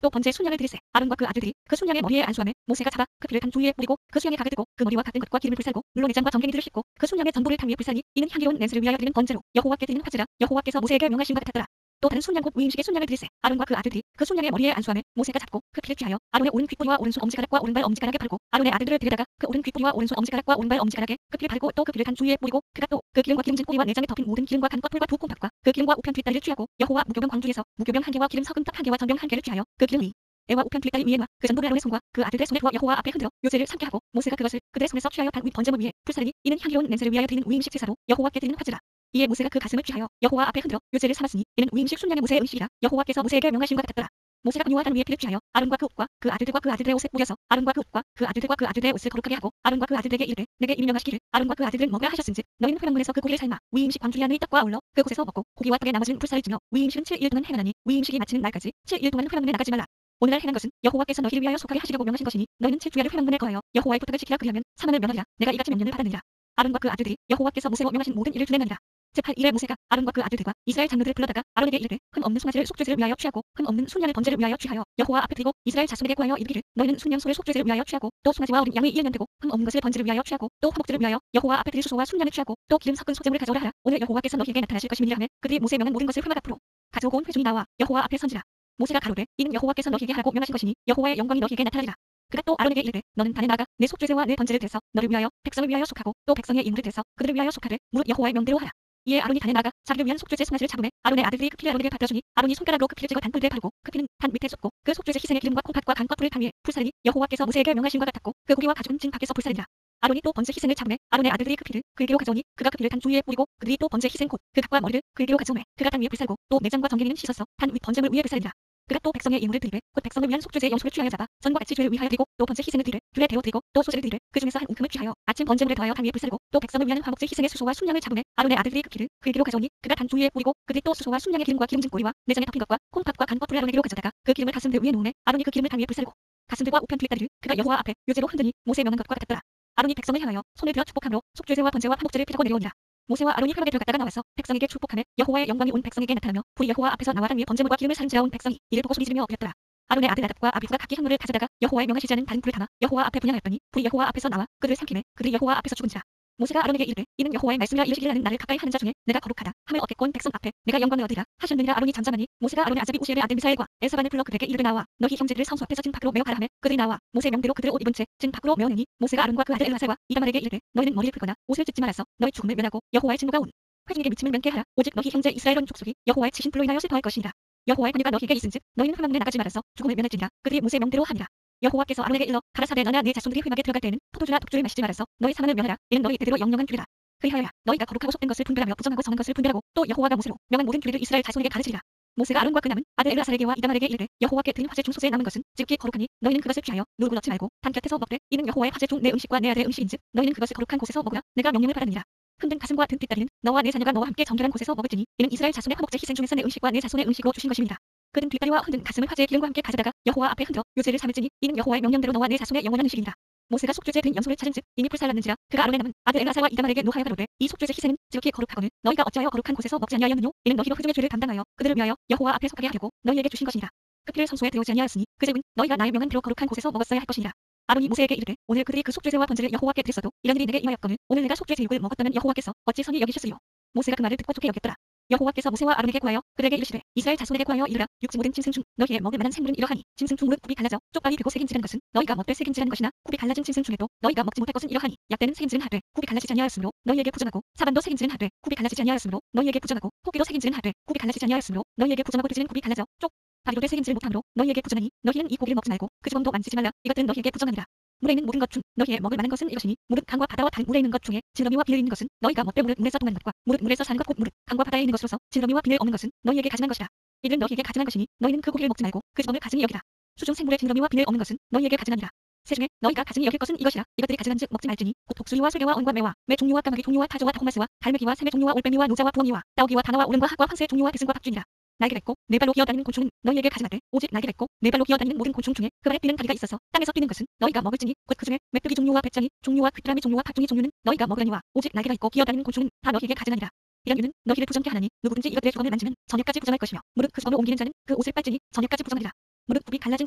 또 번제 순양을 드리세. 아론과 그 아들들이 그 순양의 머리에 안수하매 모세가 잡아 그 피를 단 두 위에 뿌리고 그 수양에 각을 뜨고 그 머리와 각든 것과 기름을 불살고 물로 내장과 정갱이들을 씻고 그 순양의 전부를 단 위에 불살니 이는 향기로운 냄새를 위하여 드리는 번제로 여호와께 드리는 화제라. 여호와께서 모세에게 명하신 것 같았더라. 또 다른 순양 곧 위임식의 순양을 드리세. 아론과 그 아들들이 그 순양의 머리에 안수하매 모세가 잡고 그 피를 취하여 아론의 오른 귓뿌리와 오른손 엄지가락과 오른발 엄지가락에 바르고 아론의 아들들을 데려다가 그 오른 귓뿌리와 오른손 엄지가락과 오른발 엄지가락에 그 피를 바르고 또 그 피를 단 두 위에 뿌리고 그가 또 그 기름과 기름진 꼬리와 내장에 덮인 모든 기름과 간 껍질과 두 콩팥과 그 기름과 우편 뒷다리를 취하고 여호와 무교병 광중에서 무교병 한 개와 기름 섞은 떡 한 개와 전병 한 개를 취하여 그 기름 위 애와 우편 뒷다리 위에 놔 그 전부를 아론의 손과 그 아들들의 손에 두어 여호와 앞에 흔들어 요제를 삼게 하고 모세가 그것을 그들의 손에서 취하여 단 윗 번제물 위에 불사르니 이는 향기로운 냄새를 위하여 드리는 위임식 제사로 여호와께 드리는 화제라. 이에 모세가 그 가슴을 취하여 여호와 앞에 흔들어 요제를 삼았으니 이는 위임식 순양의 모세의 의식이라. 여호와께서 모세에게 명하신 것 같았더라. 모세가 그녀와 단 위에 피를 취하여 아론과 그 옷과 그 아들들과 그 아들들의 옷에 뿌려서 아론과 그 옷과 그 아들들과 그 아들들의 옷을 거룩하게 하고 아론과 그 아들들에게 이르되 내게 이를 명하시기를 아론과 그 아들들은 먹으라 하셨은즉 너희는 회막문에서 그 고기를 삶아 위임식 광주리 안의 떡과 어울러 그곳에서 먹고 고기와 떡의 나머지는 불살을 지며 위임식은 7일 동안 행하나니 위임식이 마치는 날까지 7일 동안 회막문에 나가지 말라. 오늘날 행한 것은 여호와께서 너희를 위하여 속하게 하시려고 명하신 것이니 너희는 7주야를 회막문에 거하여 여호와의 부탁을 지키라. 그리하면 사만을 면하리라. 내가 이같이 명령을 받았느니라. 아론과 그 아들들이 여호와께서 모세로 명하신 모든 일을 준행하니라. 제8일에 모세가 아론과 그 아들들과 이스라엘 장로들을 불러다가 아론에게 이르되 흠 없는 송아지를 속죄제를 위하여 취하고 흠 없는 순양을 번제를 위하여 취하여 여호와 앞에 드리고 이스라엘 자손에게 구하여 이르기를 너희는 순양소를 속죄제를 위하여 취하고 또 송아지와 어린 양의 1년 되고 흠 없는 것을 번제를 위하여 취하고 또 화목제를 위하여 여호와 앞에 드릴 수소와 순양을 취하고 또 기름 섞은 소제물을 가져오라 하라. 오늘 여호와께서 너희에게 나타나실 것임이니라 하매 그들이 모세 명한 모든 것을 회막 앞으로 가져오고 온 회중이 나와 여호와 앞에 선지라. 모세가 가로되 이는 여호와께서 너희에게 하라고 명하신 것이니 여호와의 영광이 너희에게 나타나리라. 그가 또 아론에게 이르되 너는 단에 나가 내 속죄제와 내 번제를 드서 너를 위하여 백성을 위하여 속하고 또 백성의 인물을 드서 그들을 위하여 속하되 무릇 여호와의 명대로 하라. 이에 아론이 단에 나가 자기를 위한 속죄제 송아지를 잡으매 아론의 아들들이 그 피를 아론에게 받들어주니 아론이 손가락으로 그 피를 찍어 단뿔대에 바르고 그 피는 단 밑에 쏟고 그 속죄제 희생의 기름과 콩팥과 간 껍질을 단 위에 불사르니 여호와께서 모세에게 명하신 것 같았고 그 고기와 가죽은 진 밖에서 불사르니라. 아론이 또 번제 희생을 잡으매 아론의 아들들이 그 피를 그에게로 가져오니 그가 그 피를 단 두 위에 뿌리고 그들이 또 번제 희생 곧 그 각과 머리를 그에게로 가져오매 그가 단 위에 불살고 또 내장과 정갱이는 씻어서 단 윗 번제물 위에 불사르니라. 그가 또 백성의 인물을 드리되 곧 백성을 위한 속죄제의 염소를 취하여 잡아 전과 같이 죄를 위하여 드리고 또 번제 희생을 드리되 귤에 데워 드리고 또 소제를 드리되 그 중에서 한 웅큼을 취하여 아침 번제물에 더하여 단 위에 불사르고 또 백성을 위한 화목제 희생의 수소와 순양을 잡으매 아론의 아들들이 그 피를 그에게로 가져오니 그가 단 두 위에 뿌리고 그들이 또 수소와 순양의 기름과 기름진 꼬리와 내장에 덮인 것과 콩팥과 간 껍질을 아론에게로 가져다가 그 기름을 가슴들 위에 놓으매 아론이 그 기름을 단 위에 불사르고 가슴들과 우편 뒷다리를 그가 여호와 앞에 요제로 흔드니 모세 명한 것과 같았더라. 아론이 백성을 향하여 손을 들어 축복함으로 속죄제와 번제와 화목제를 피라고 내려오니라. 모세와 아론이 회막에 들어갔다가 나와서 백성에게 축복하며 여호와의 영광이 온 백성에게 나타나며 불이 여호와 앞에서 나와 단 위에 번제물과 기름을 사름지어 온 백성이 이를 보고 소리지르며 엎드렸더라. 아론의 아들 나답과 아비후가 각기 향로를 가져다가 여호와의 명하시지 않은 다른 불을 담아 여호와 앞에 분향하였더니 불이 여호와 앞에서 나와 그들을 삼키매 그들이 여호와 앞에서 죽은지라. 모세가 아론에게 이르되 이는 여호와의 말씀이라 이르시기를 나는 나를 가까이 하는 자 중에 내가 거룩하다 함을 얻겠고 온 백성 앞에 내가 영광을 얻으리라 하셨느니라. 아론이 잠잠하니 모세가 아론의 아자비 우시엘의 아들 미사엘과 에서반을 불러 그들에게 이르되 나와 너희 형제들을 성소 앞에서 진 밖으로 메어 가라 하매 그들이 나와 모세 명대로 그들의 옷 입은 채 진 밖으로 메어내니 모세가 아론과 그 아들 엘라살과 이다말에게 이르되 너희는 머리를 풀거나 옷을 찢지 말아서 너희 죽음을 면하고 여호와의 진노가 온 회중에게 미침을 면케 하라. 오직 너희 형제 이스라엘 온 족속이 여호와의 치신 불로 인하여 슬퍼할 것이니라. 여호와의 권위가 너희에게 있은즉 너희는 회막문에 나가지 말아서 죽음을 면할지니라. 그들이 모세 명대로 하니라. 여호와께서 아론에게 일러 가라사대 너나 네 자손들이 회막에 들어갈 때에는 포도주나 독주를 마시지 말아서 너희 사망을 면하라. 이는 너희 대대로 영영한 규례라. 그리하여야 너희가 거룩하고 속된 것을 분별하며 부정하고 정한 것을 분별하고 또 여호와가 모세로 명한 모든 규례를 이스라엘 자손에게 가르치리라. 모세가 아론과 그 남은 아들 엘라살에게와 이다말에게 이르되 여호와께 드린 화제 중 소새에 남은 것은 지극히 거룩하니 너희는 그것을 취하여 누구 넣지 말고 단 곁에서 먹되 이는 여호와의 화제 중 내 음식과 내 아들의 음식인즉 너희는 그것을 거룩한 곳에서 먹으라. 내가 명령을 받았느니라. 흔든 가슴과 등 뒷다리는 너와 내 자녀가 너와 함께 정결한 곳에서 먹을지니 이는 이스라엘 자손의 화목제 희생 중에서 내 음식과 내 자손의 음식으로 주신 것입니다. 그 등 뒷다리와 흔든 가슴을 화제의 기름과 함께 가져다가 여호와 앞에 흔들어 요제를 삼을지니 이는 여호와의 명령대로 너와 내 자손의 영원한 음식이니라. 모세가 속죄제 든 염소를 찾은즉 이미 불살랐는지라. 그가 아론의 남은 아들 엘라살과 이다말에게 노하여 가로되 이 속죄제 희생은 지극히 거룩하거늘 너희가 어찌하여 거룩한 곳에서 먹지 아니하였느뇨. 이는 너희로 회중의 죄를 담당하여 그들을 위하여 여호와 앞에 속하게 하려고 너희에게 주신 것이니라. 그 피를 성소에 들여오지 아니하였으니 그제은 너희가 나의 명한 대로 거룩한 곳에서 먹었어야 할 것이니라. 아론이 모세에게 이르되 오늘 그들이 그 속죄제와 번제를 여호와께 드렸어도 이런 일이 내게 임하였거늘 오늘 내가 속죄 제육을 먹었다면 여호와께서 어찌 선히 여기셨으리요. 모세가 그 말을 듣고 좋게 여겼더라. 여호와께서 모세와 아론에게 구하여 그들에게 이르시되 이스라엘 자손에게 구하여 이르라. 육지 모든 짐승 중 너희의 먹을 만한 생물은 이러하니 짐승 중 무릇 굽이 갈라져 쪽발이 되고 색인질한 것은 너희가 먹되 색인질한 것이나 굽이 갈라진 짐승 중에도 너희가 먹지 못할 것은 이러하니 약대는 색인질은 하되 굽이 갈라지지 아니하였으므로 너희에게 부정하고 사반도 색인질은 하되 굽이 갈라지지 아니하였으므로 너희에게 부정하고 토끼도 색인질은 하되 굽이 갈라지지 아니하였으므로 너희에게 부정하고 돼지는 굽이 갈라져 쪽 바리도 되 색인질 못함으로 너희에게 부정하니 너희는 이 고기를 먹지 말고 그 주범도 만지지 말라. 이것들은 너희에게 부정하니라. 물에 있는 모든 것 중 너희의 먹을 만한 것은 이것이니 무릇 강과 바다와 다른 물에 있는 것 중에 지느러미와 비늘 있는 것은 너희가 먹되 무릇 물에서 동한 것과 무릇 물에서 사는 것 곧 무릇 강과 바다에 있는 것으로서 지느러미와 비늘 없는 것은 너희에게 가증한 것이라. 이들은 너희에게 가증한 것이니 너희는 그 고기를 먹지 말고 그 주범을 가증히 여기라. 수중 생물의 지느러미와 비늘 없는 것은 너희에게 가증하니라. 새 중에 너희가 가증히 여길 것은 이것이라. 이것들이 가증한즉 먹지 말지니 곧 독수리와 쇠개와 언과 매와 매 종류와 까마귀 종류와 타조와 닭홍마스와 갈매기와 새매 종류와 올빼미와 노자와 부엉이와 따오기와 다나와 오름과 학과 황새 종류와 대승과 박쥐니라. 날개가 있고 네 발로 기어다니는 곤충은 너희에게 가증하되 오직 날개가 있고 네 발로 기어다니는 모든 곤충 중에 그 발에 뛰는 다리가 있어서 땅에서 뛰는 것은 너희가 먹을지니 곧 그 중에 메뚜기 종류와 배짱이 종류와 귀뚜라미 종류와 팥종이 종류는 너희가 먹으려니와 오직 날개가 있고 기어다니는 곤충은 다 너희에게 가증하니라. 이런 이유는 너희를 부정케 하나니 누구든지 이것들의 주범을 만지면 저녁까지 부정할 것이며 무릇 그 주범을 옮기는 자는 그 옷을 빨지니 저녁까지 부정하리라. 무릇 굽이 갈라진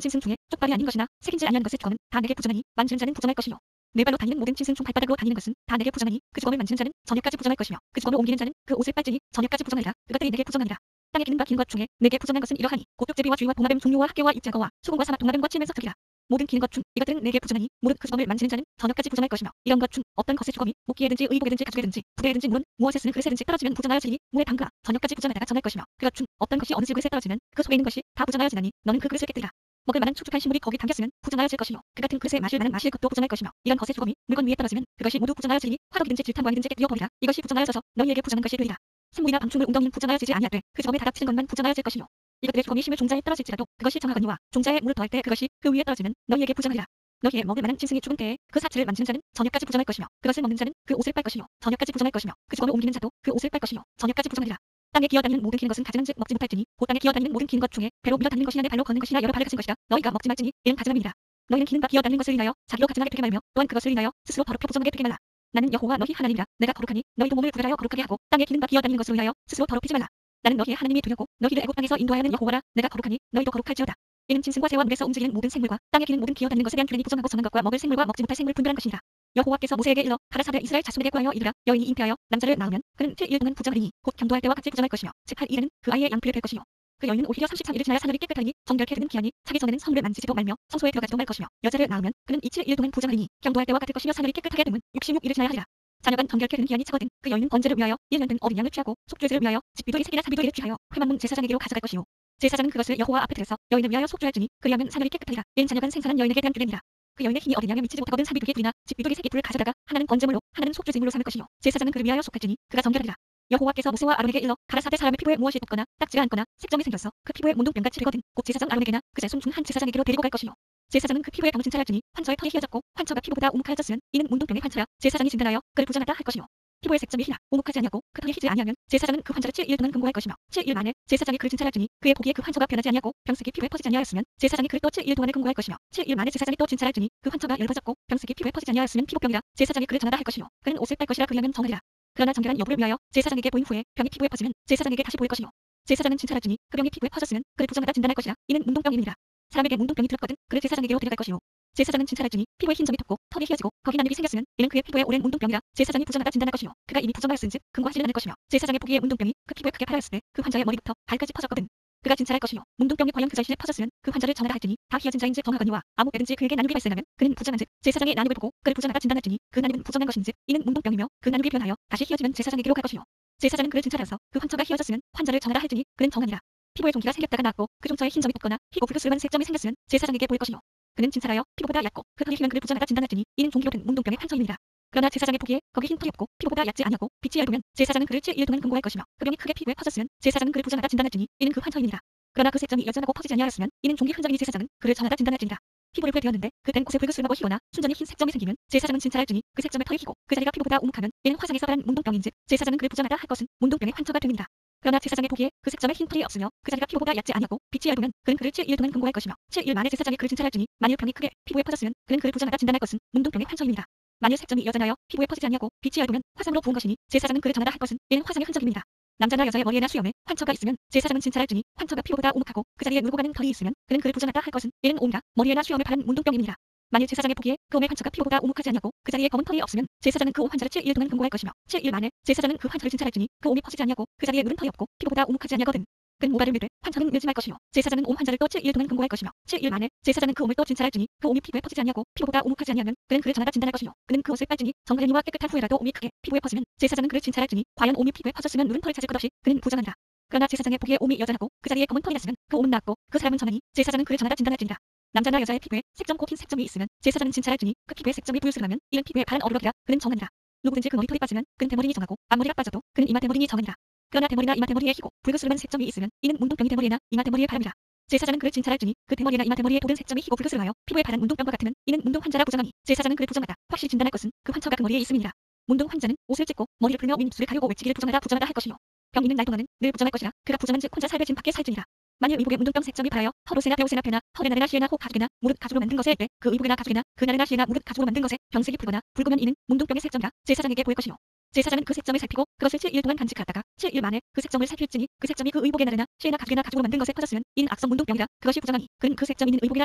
짐승 중에 쪽발이 아닌 것이나 새긴지 아니한 것의 주검은 다 내게 부정하니 만지는 자는 부정할 것이요. 네 발로 다니는 모든 짐승 중 발바닥으로 다니는 것은 다 내게 부정하니 그 주검을 만지는 자는 저녁까지 부정할 것이며 그 주검을 옮기는 자는 그 옷을 빨지니 저녁까지 부정하리라. 그것들이 내게 부정하니라. 땅에 기는 바 긴 것 중에 내게 부정한 것은 이러하니 곧 뚝제비와 쥐와 봉화뱀 종류와 학교와 입자거와 수공과 사막 동화뱀과 치면서 특이라. 모든 기는 것 중 이것들은 내게 부정하니 무릇 그 주검을 만지는 자는 저녁까지 부정할 것이며 이런 것 중 어떤 것의 주검이 목기에든지 의복에든지 가죽에든지 부대에든지 물은 무엇에 쓰는 그릇에든지 떨어지면 부정하여지니 물에 담그라. 저녁까지 부정하다가 정할 것이며 그것 중 어떤 것이 어느 그릇에 떨어지면 그 속에 있는 것이 다 부정하여지나니 너는 그 그릇을 깨뜨리라. 먹을 만한 촉촉한 식물이 거기 담겼으면 부정하여질 것이요 그 같은 그릇에 마실 만한 마실 것도 부정할 것이며 이런 것의 주검이 물건 위에 떨어지면 그것이 모두 부정하여지니 화덕이든지 질탄광이든지 깨뜨려버리라. 이것이 부정하여져서 너희에게 부정한 것이 되리라. 샘물이나 방충물 웅덩이는 부정하여지지 아니하되 그 주검에 다닥치는 것만 부정하여질 것이요 이것들의 주검이 심을 종자에 떨어질지라도 그것이 정하거니와 종자에 물을 더할 때 그것이 그 위에 떨어지면 너희에게 부정하리라. 너희의 먹을 만한 짐승이 죽은 때에 그 사체를 만지는 자는 저녁까지 부정할 것이며 그것을 먹는 자는 그 옷을 빨 것이요 저녁까지 부정할 것이며 그 주검을 옮기는 자도 그 옷을 빨 것이요 저녁까지 부정하리라. 땅에 기어다니는 모든 기는 것은 가지런즉 먹지 못할지니 곧 땅에 기어다니는 모든 기는 것 중에 배로 밀어다니는 것이나 내 발로 걷는 것이나 여러 발을 가진 것이라 너희가 먹지 말지니 이는 가증함이니라. 너희는 기는 바 기어다니는 것을 인하여 자기로 가증하게 되게 말며 또한 그것을 인하여 스스로 더럽혀 부정하게 되게 말라. 나는 여호와 너희 하나님이라. 내가 거룩하니 너희도 몸을 구별하여 거룩하게 하고 땅에 기는 바 기어다니는 것을 위하여 스스로 더럽히지 말라. 나는 너희의 하나님이 되려고 너희를 애굽 땅에서 인도하여는 여호와라. 내가 거룩하니 너희도 거룩할지어다. 이는 짐승과 새와 물에서 움직이는 모든 생물과 땅에 기는 모든 기어다니는 것에 대한 규례니 부정하고 정한 것과 먹을 생물과 먹지 못할 생물 분별한 것이니라. 여호와께서 모세에게 일러 가라사대 이스라엘 자손에게 구하여 이르라. 여인이 잉태하여 남자를 낳으면 그는 7일 동안 부정하리니 곧 경도할 때와 같이 부정할 것이며 즉 할 일에는 그 아이의 양피를 될 것이요 그 여인은 오히려 33일을 지나야 사늘이 깨끗하니 정결케 되는 기한이 차기 전에는 성물을 만지지도 말며 성소에 들어가지도 말 것이며 여자를 낳으면 그는 이 7일 동안 부정하리니 경도할 때와 같을 것이며 사늘이 깨끗하게 되면 66일을 지나야 하리라. 자녀간 정결케 되는 기한이 차거든 그 여인은 번제를 위하여 1년 된 어린 양을 취하고 속죄제를 위하여 집비도 이색이나 사비도 이를 취하여 회막문 제사장에게로 가져갈 것이요 제사장은 그것을 여호와 앞에 들여서 여인을 위하여 속죄할지니 그리하면 사늘이 깨끗하리라. 이는 자녀간 생산한 여인에게 대한 규례니라. 그 여인의 힘이 어린 양에 미치지 못하거든 사비 2개 둘이나 집비도 이색 2풀을 가져다가 하나는 번제물로 하나는 속죄제물로 삼을 것이요 제사장은 그를 위하여 속할지니 그가 정결하리라. 여호와께서 모세와 아론에게 일러 가라사대 사람의 피부에 무엇이 돋거나 딱지가 않거나 색점이 생겼어 그 피부에 문둥병같이 되거든 곧 제사장 아론에게나 그 자손 중 한 제사장에게로 데리고 갈 것이요 제사장은 그 피부에 병 진찰할지니 환처의 털이 휘어졌고 환처가 피부보다 우묵하였으면 이는 문둥병의 환처라. 제사장이 진단하여 그를 부정하다 할 것이요 피부의 색점이 희나 오묵하지 아니하고 그 털이 희지 아니하면 제사장은 그 환자를 7일 동안 금고할 것이며 7일 만에 제사장이 그를 진찰할지니 그의 보기에 그 환처가 변하지 아니하고 병색이 피부에 퍼지지 아니하였으면 제사장이 그를 또 7일 동안에 금고할 것이며 7일 만에 제사장이 또 진찰할지니 그 환처가 엷어졌고 병색이 피부에 퍼지지 아니하였으면 피부병이라. 제사장이 그를 전하다 할 것이요 그는 옷을 빨 것이라 그리하면 정하리라. 그러나 정결한 여부를 위하여 제사장에게 보인 후에 병이 피부에 퍼지면 제사장에게 다시 보일 것이요 제사장은 진찰할지니 그 병이 피부에 퍼졌으면 그를 부정하다 진단할 것이라. 이는 문둥병이니라. 사람에게 문둥병이 들었거든 그를 제사장에게로 데려갈 것이요 제사장은 진찰할지니 피부에 흰 점이 돋고 털이 휘어지고 거기 난육이 생겼으면 이는 그의 피부에 오랜 문둥병이라. 제사장이 부정하다 진단할 것이요 그가 이미 부정하였은즉 금고하지는 않을 것이며 제사장의 보기에 문둥병이 그 피부에 크게 파였을 때 그 환자의 머리부터 발까지 퍼졌거든 그가 진찰할 것이요 문둥병이 과연 그 절실에 퍼졌으면 그 환자를 전하라 할지니 다 휘어진 자인즉 정하거니와 아무 때든지 그에게 난육이 발생하면 그는 부정한즉 제사장의 난육을 보고 그를 부정하다 진단할지니 그 난육은 부정한 것인즉 이는 문둥병이며 그 난육이 변하여 다시 휘어지면 제사장에게로 갈 것이요 제사장은 그를 진찰하여서 그 환처가 휘어졌으면 환자를 전하라 할지니 그는 정하니라. 피부에 종기가 생겼다가 나았고 그 종처에 흰 점이 돋거나 희고 불그스름한 색점이 생겼으면 제사장에게 보일 것이요 그는 진찰하여 피부보다 얕고 그 털이 휘면 그를 부정하다 진단할지니 이는 종기로 된 문둥병의 환처입니다. 그러나 제사장의 보기에 거기 흰 털이 없고 피부보다 얕지 아니하고 빛이 얇으면 제사장은 그를 7일 동안 금고할 것이며 그 병이 크게 피부에 퍼졌으면 제사장은 그를 부정하다 진단할지니 이는 그 환처입니다. 그러나 그 색점이 여전하고 퍼지지 아니하였으면 이는 종기 흔적이니 제사장은 그를 전하다 진단할지니라. 피부를 되었는데 그 된 곳에 불그스름하고 희거나 순전히 흰 색점이 생기면 제사장은 진찰할지니 그 색점의 털이 희고 그 자리가 피부보다 우묵하면 이는 화상에서 발한 문둥병인즉 제사장은 그를 부정하다 할 것은 문둥병의 환처가 됩니다. 그러나 제사장의 보기에 그 색점에 흰 털이 없으며 그 자리가 피부보다 얕지 아니하고 빛이 얇으면 그는 그를 7일 동안 금고할 것이며 7일 만에 제사장이 그를 진찰할지니 만일 병이 크게 피부에 퍼졌으면 그는 그를 부정하다 진단할 것은 문둥병의 환처입니다. 만일 색점이 여전하여 피부에 퍼지지 아니하고 빛이 얇으면 화상으로 부은 것이니 제사장은 그를 전하다 할 것은 이는 화상의 흔적입니다. 남자나 여자의 머리에나 수염에 환처가 있으면 제사장은 진찰할지니 환처가 피부보다 우묵하고 그 자리에 물고 가는 털이 있으면 그는 그를 부정하다 할 것은 이는 온이나 머리에나 수염에 바른 문둥병입니다. 만일 제사장의 보기에 그 몸의 환처가 피부보다 우묵하지 아니하고 그 자리에 검은 털이 없으면 제사장은 그 옷 환자를 7일 동안 금고할 것이며 7일 만에 제사장은 그 환처를 진찰할지니 그 몸이 퍼지지 아니하고 그 자리에 누른 털이 없고 피부보다 우묵하지 아니하거든 그는 모발을 밀되 환처는 밀지 말 것이요 제사장은 온 환자를 또 7일 동안 금고할 것이며 7일 만에 제사장은 그 몸을 또 진찰할지니 그 몸이 피부에 퍼지지 아니하고 피부보다 우묵하지 아니하면 그는 그를 전하다 진단할 것이요 그는 그 옷을 빨지니 정갈이와 깨끗한 후에라도 몸이 크게 피부에 퍼지면 제사장은 그를 진찰할지니 과연 몸이 피부에 퍼졌으면 누른 털을 찾을 것 없이 그는 부정한다. 그러나 제사장의 보기에 몸이 여전하고 그 자리에 검은 털이 났으면 그 몸은 나았고 그 사람은 전하니 제사장은 그를 전하다 진단할지니라. 남자나 여자의 피부에 색점 꼭 흰 색점이 있으면 제사장은 진찰할지니 그 피부에 색점이 불그스름하면 이는 피부에 바른 어루러기라. 그는 정하니라. 누구든지 그 머리털이 빠지면 그는 대머리니 정하고 앞머리가 빠져도 그는 이마 대머리니 정하니라. 그러나 대머리나 이마 대머리에 희고 불그스름한 색점이 있으면 이는 문둥병이 대머리나 이마 대머리에 바람이라. 제사장은 그를 진찰할지니 그 대머리나 이마 대머리에 돋은 색점이 희고 불그스름하여 피부에 바른 문둥병과 같으면 이는 문둥 환자라 부정하니 제사장은 그를 부정하다 확실히 진단할 것은 그 환처가 그 머리에 있음이니라. 문둥 환자는 옷을 찢고 머리를 풀며 윗입술을 가리고 외치기를 부정하다 할 것이요 병 있는 날 동안은 늘 부정할 것이라. 그가 부정한즉 혼자 살되 짐 밖에 살지니라. 만일 의복에 문둥병 색점이 발하여 헐옷에나 배옷에나 폐나 헐의 날에나 시에나 혹 가죽에나 무릇 가죽으로 만든 것에 때 그 의복에나 가죽에나 그 날에나 시에나 무릇 가죽으로 만든 것에 병색이 풀거나 붉으면 이는 문둥병의 색점이라 제사장에게 보일 것이요 제사장은 그 색점을 살피고 그것을 7일 동안 간직하다가 7일 만에 그 색점을 살필지니 그 색점이 그 의복의 날이나 쇠나 가죽이나 가죽으로 만든 것에 퍼졌으면 이는 악성 문둥병이라 그것이 부정하니 그는 그 색점 있는 의복이나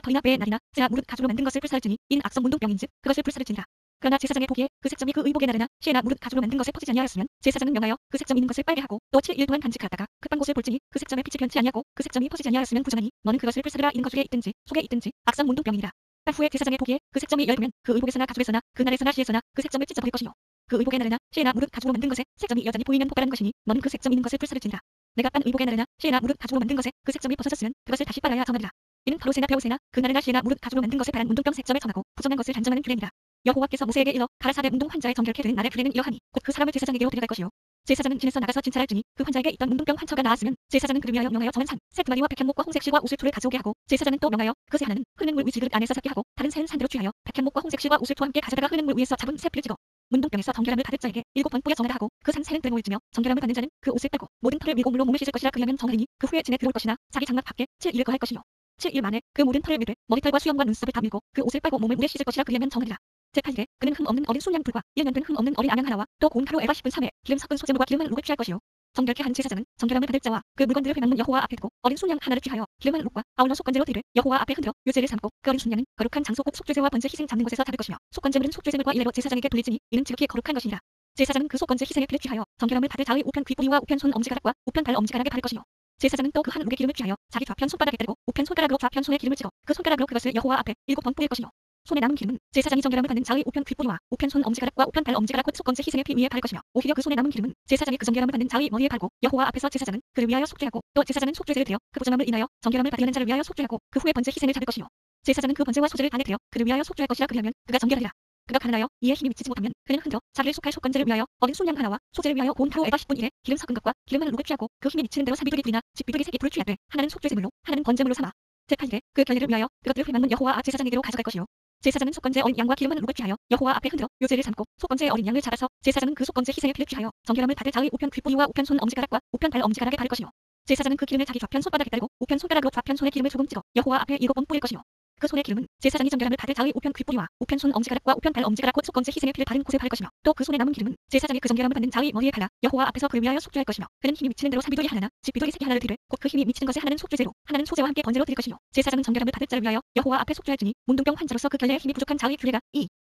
털이나 배의 날이나 쇠나 무릇 가죽으로 만든 것을 불사를지니 이는 악성 문둥병인즉 그것을 불사를지니라. 그러나 제사장의 보기에 그 색점이 그 의복의 날이나 쇠나 무릇 가죽으로 만든 것에 퍼지지 아니하였으면 제사장은 명하여 그 색점 있는 것을 빨게 하고 또 7일 동안 간직하다가 급한 곳을 볼지니 그 색점의 빛이 변치 아니하고 그 색점이 퍼지지 아니하였으면 부정하니 너는 그것을 불사르라. 이는 거죽에 있든지 속에 있든지 악성 문둥병이니라. 딱 후에 제사장의 보기에 그 색점이 열두면 그 의복에서나 가죽에서나 그 날에서나 시에서나 그 색점을 찢어버릴 것이요 그 의복의 날에나 쇠나 무릇 가죽으로 만든 것에 색점이 여전히 보이면 폭발하는 것이니 너는 그 색점 있는 것을 불사를지니라. 내가 빤 의복의 날에나 쇠나 무릇 가죽으로 만든 것에 그 색점이 벗어졌으면 그것을 다시 빨아야 정하리라. 이는 바로 쇠나 벼우쇠나 그 날에나 쇠나 무릇 가죽으로 만든 것에 바란 문둥병 색점을 정하고 부정한 것을 단정하는 규례니라. 여호와께서 모세에게 일러 가라사대 문둥 환자의 정결케 된 날의 규례는 이러하니 곧 그 사람을 제사장에게로 데려갈 것이요 제사장은 진에서 나가서 진찰할 지니 그 환자에게 있던 문둥병 환처가 나았으면 제사장은 그를 위하여 명하여 정한 산 새 두 마리와 백향목과 홍색실과 옷을토를 가져오게 하고 제사장은 또 명하여 그 새 하나는 흐르는 물 위지 그릇 안에서 삭게 하고 다른 새는 산대로 취하여 백향목과 홍색실과 옷을토와 함께 가져다가 흐르는 물 위에서 잡은 새 피를 찍어 문둥병에서 정결함을 받을 자에게 7번 뿌려 정하라 하고 그 산 새는 끓는 물지며 정결함을 받는 자는 그 옷을 빼고 모든 털을 밀고 물로 몸을 씻을 것이라. 그리하면 정하리니 그 후에 진에 들어올 것이나 자기 장막 밖에 7일을 거할 것이요 7일 만에 그 모든 털을 밀되 머리털과 수염과 눈썹을 다 밀고 그 옷을 빨고 몸을 물에 씻을 것이라. 그리하면 정하리라. 제8일에 그는 흠 없는 어린 순양 불과 1년 된 흠 없는 어린 암양 하나와 또 고운 가루 에바 10분 3회 기름 섞은 소재물과 기름한 룩을 취할 것이요 정결케 한 제사장은 정결함을 받을 자와 그 물건들을 회막문 여호와 앞에 두고 어린 순양 하나를 취하여 기름한 룩과 아울러 속건제로 드려 여호와 앞에 흔들어 유죄를 삼고 그 어린 순양은 거룩한 장소 곧 속죄제와 번제 희생 잡는 곳에서 잡을 것이며 속건제물은 속죄제물과 이래로 제사장에게 돌리지니 이는 지극히 거룩한 것이니라. 제사장은 그 속건제 희생의 피를 취하여 정결함을 받을 자의 우편 귀뿌리와 우편 손 엄지가락과 우편 발 엄지가락에 바를 것이요 제사장은 또 그 한 룩의 기름을 취하여 자기 좌편 손바닥에 따르고 우편 손가락으로 좌편 손에 기름을 찍어 그 손가락으로 그것을 여호와 앞에 7번 뿌릴 것이요 손에 남은 기름은 제사장이 정결함을 받는 자의 우편 귓뿌리와 우편 손 엄지가락과 우편 발 엄지가락 곧 속건제 희생의 피 위에 바를 것이며 오히려 그 손에 남은 기름은 제사장이 그 정결함을 받는 자의 머리에 바르고 여호와 앞에서 제사장은 그를 위하여 속죄하고 또 제사장은 속죄제를 드려 그 부정함을 인하여 정결함을 받으려는 자를 위하여 속죄하고 그 후에 번제 희생을 잡을 것이요 제사장은 그 번제와 소제를 단에 드려 그를 위하여 속죄할 것이라. 그리하면 그가 정결하리라. 그가 가난하여 이에 힘이 미치지 못하면 그는 흔들어 자기를 속할 속건제를 위하여 어린 순양 하나와 소제를 위하여 고운 가루 에바 10분 이래 기름 섞은 것과 기름한 룩을 취하고 그 힘이 미치는 대로 사비두리 둘이나 집비두리 3개 불을 취하되 하나는 속죄제물로 하나는 번제물로 삼아 제8일에 그 결례를 위하여 그것들을 회막문 여호와 앞 제사장에게로 가져갈 것이요 제사장은 속건제 어린 양과 기름한 룩을 취하여 여호와 앞에 흔들어 요제를 삼고 속건제 어린 양을 잡아서 제사장은 그 속건제 희생의 피를 취하여 정결함을 받을 자의 우편 귓뿌리와 우편 손 엄지가락과 우편 발 엄지가락에 바를 것이요 제사장은 그 기름을 자기 좌편 손바닥에 따르고 우편 손가락으로 좌편 손에 기름을 조금 찍어 여호와 앞에 7번 뿌릴 것이요 그 손의 기름은 제사장이 정결함을 받을 자의 우편 귓뿌리와 우편 손 엄지가락과 우편 발 엄지가락 곧 속건제 희생의 피를 바른 곳에 바를 것이며 또 그 손에 남은 기름은 제사장이 그 정결함을 받는 자의 머리에 발라 여호와 앞에서 그를 위하여 속죄할 것이며 그는 힘이 미치는 대로 사비두리 하나나 집비두리 3개 하나를 드려 곧 그 힘이 미치는 것에 하나는 속죄제로 하나는 소제와 함께 번제로 드릴 것이며 제사장은 정결함을 받을 자를 위하여 여호와 앞에 속죄할지니 문둥병 환자로서 그 결례에 힘이 부족한 자의 규례가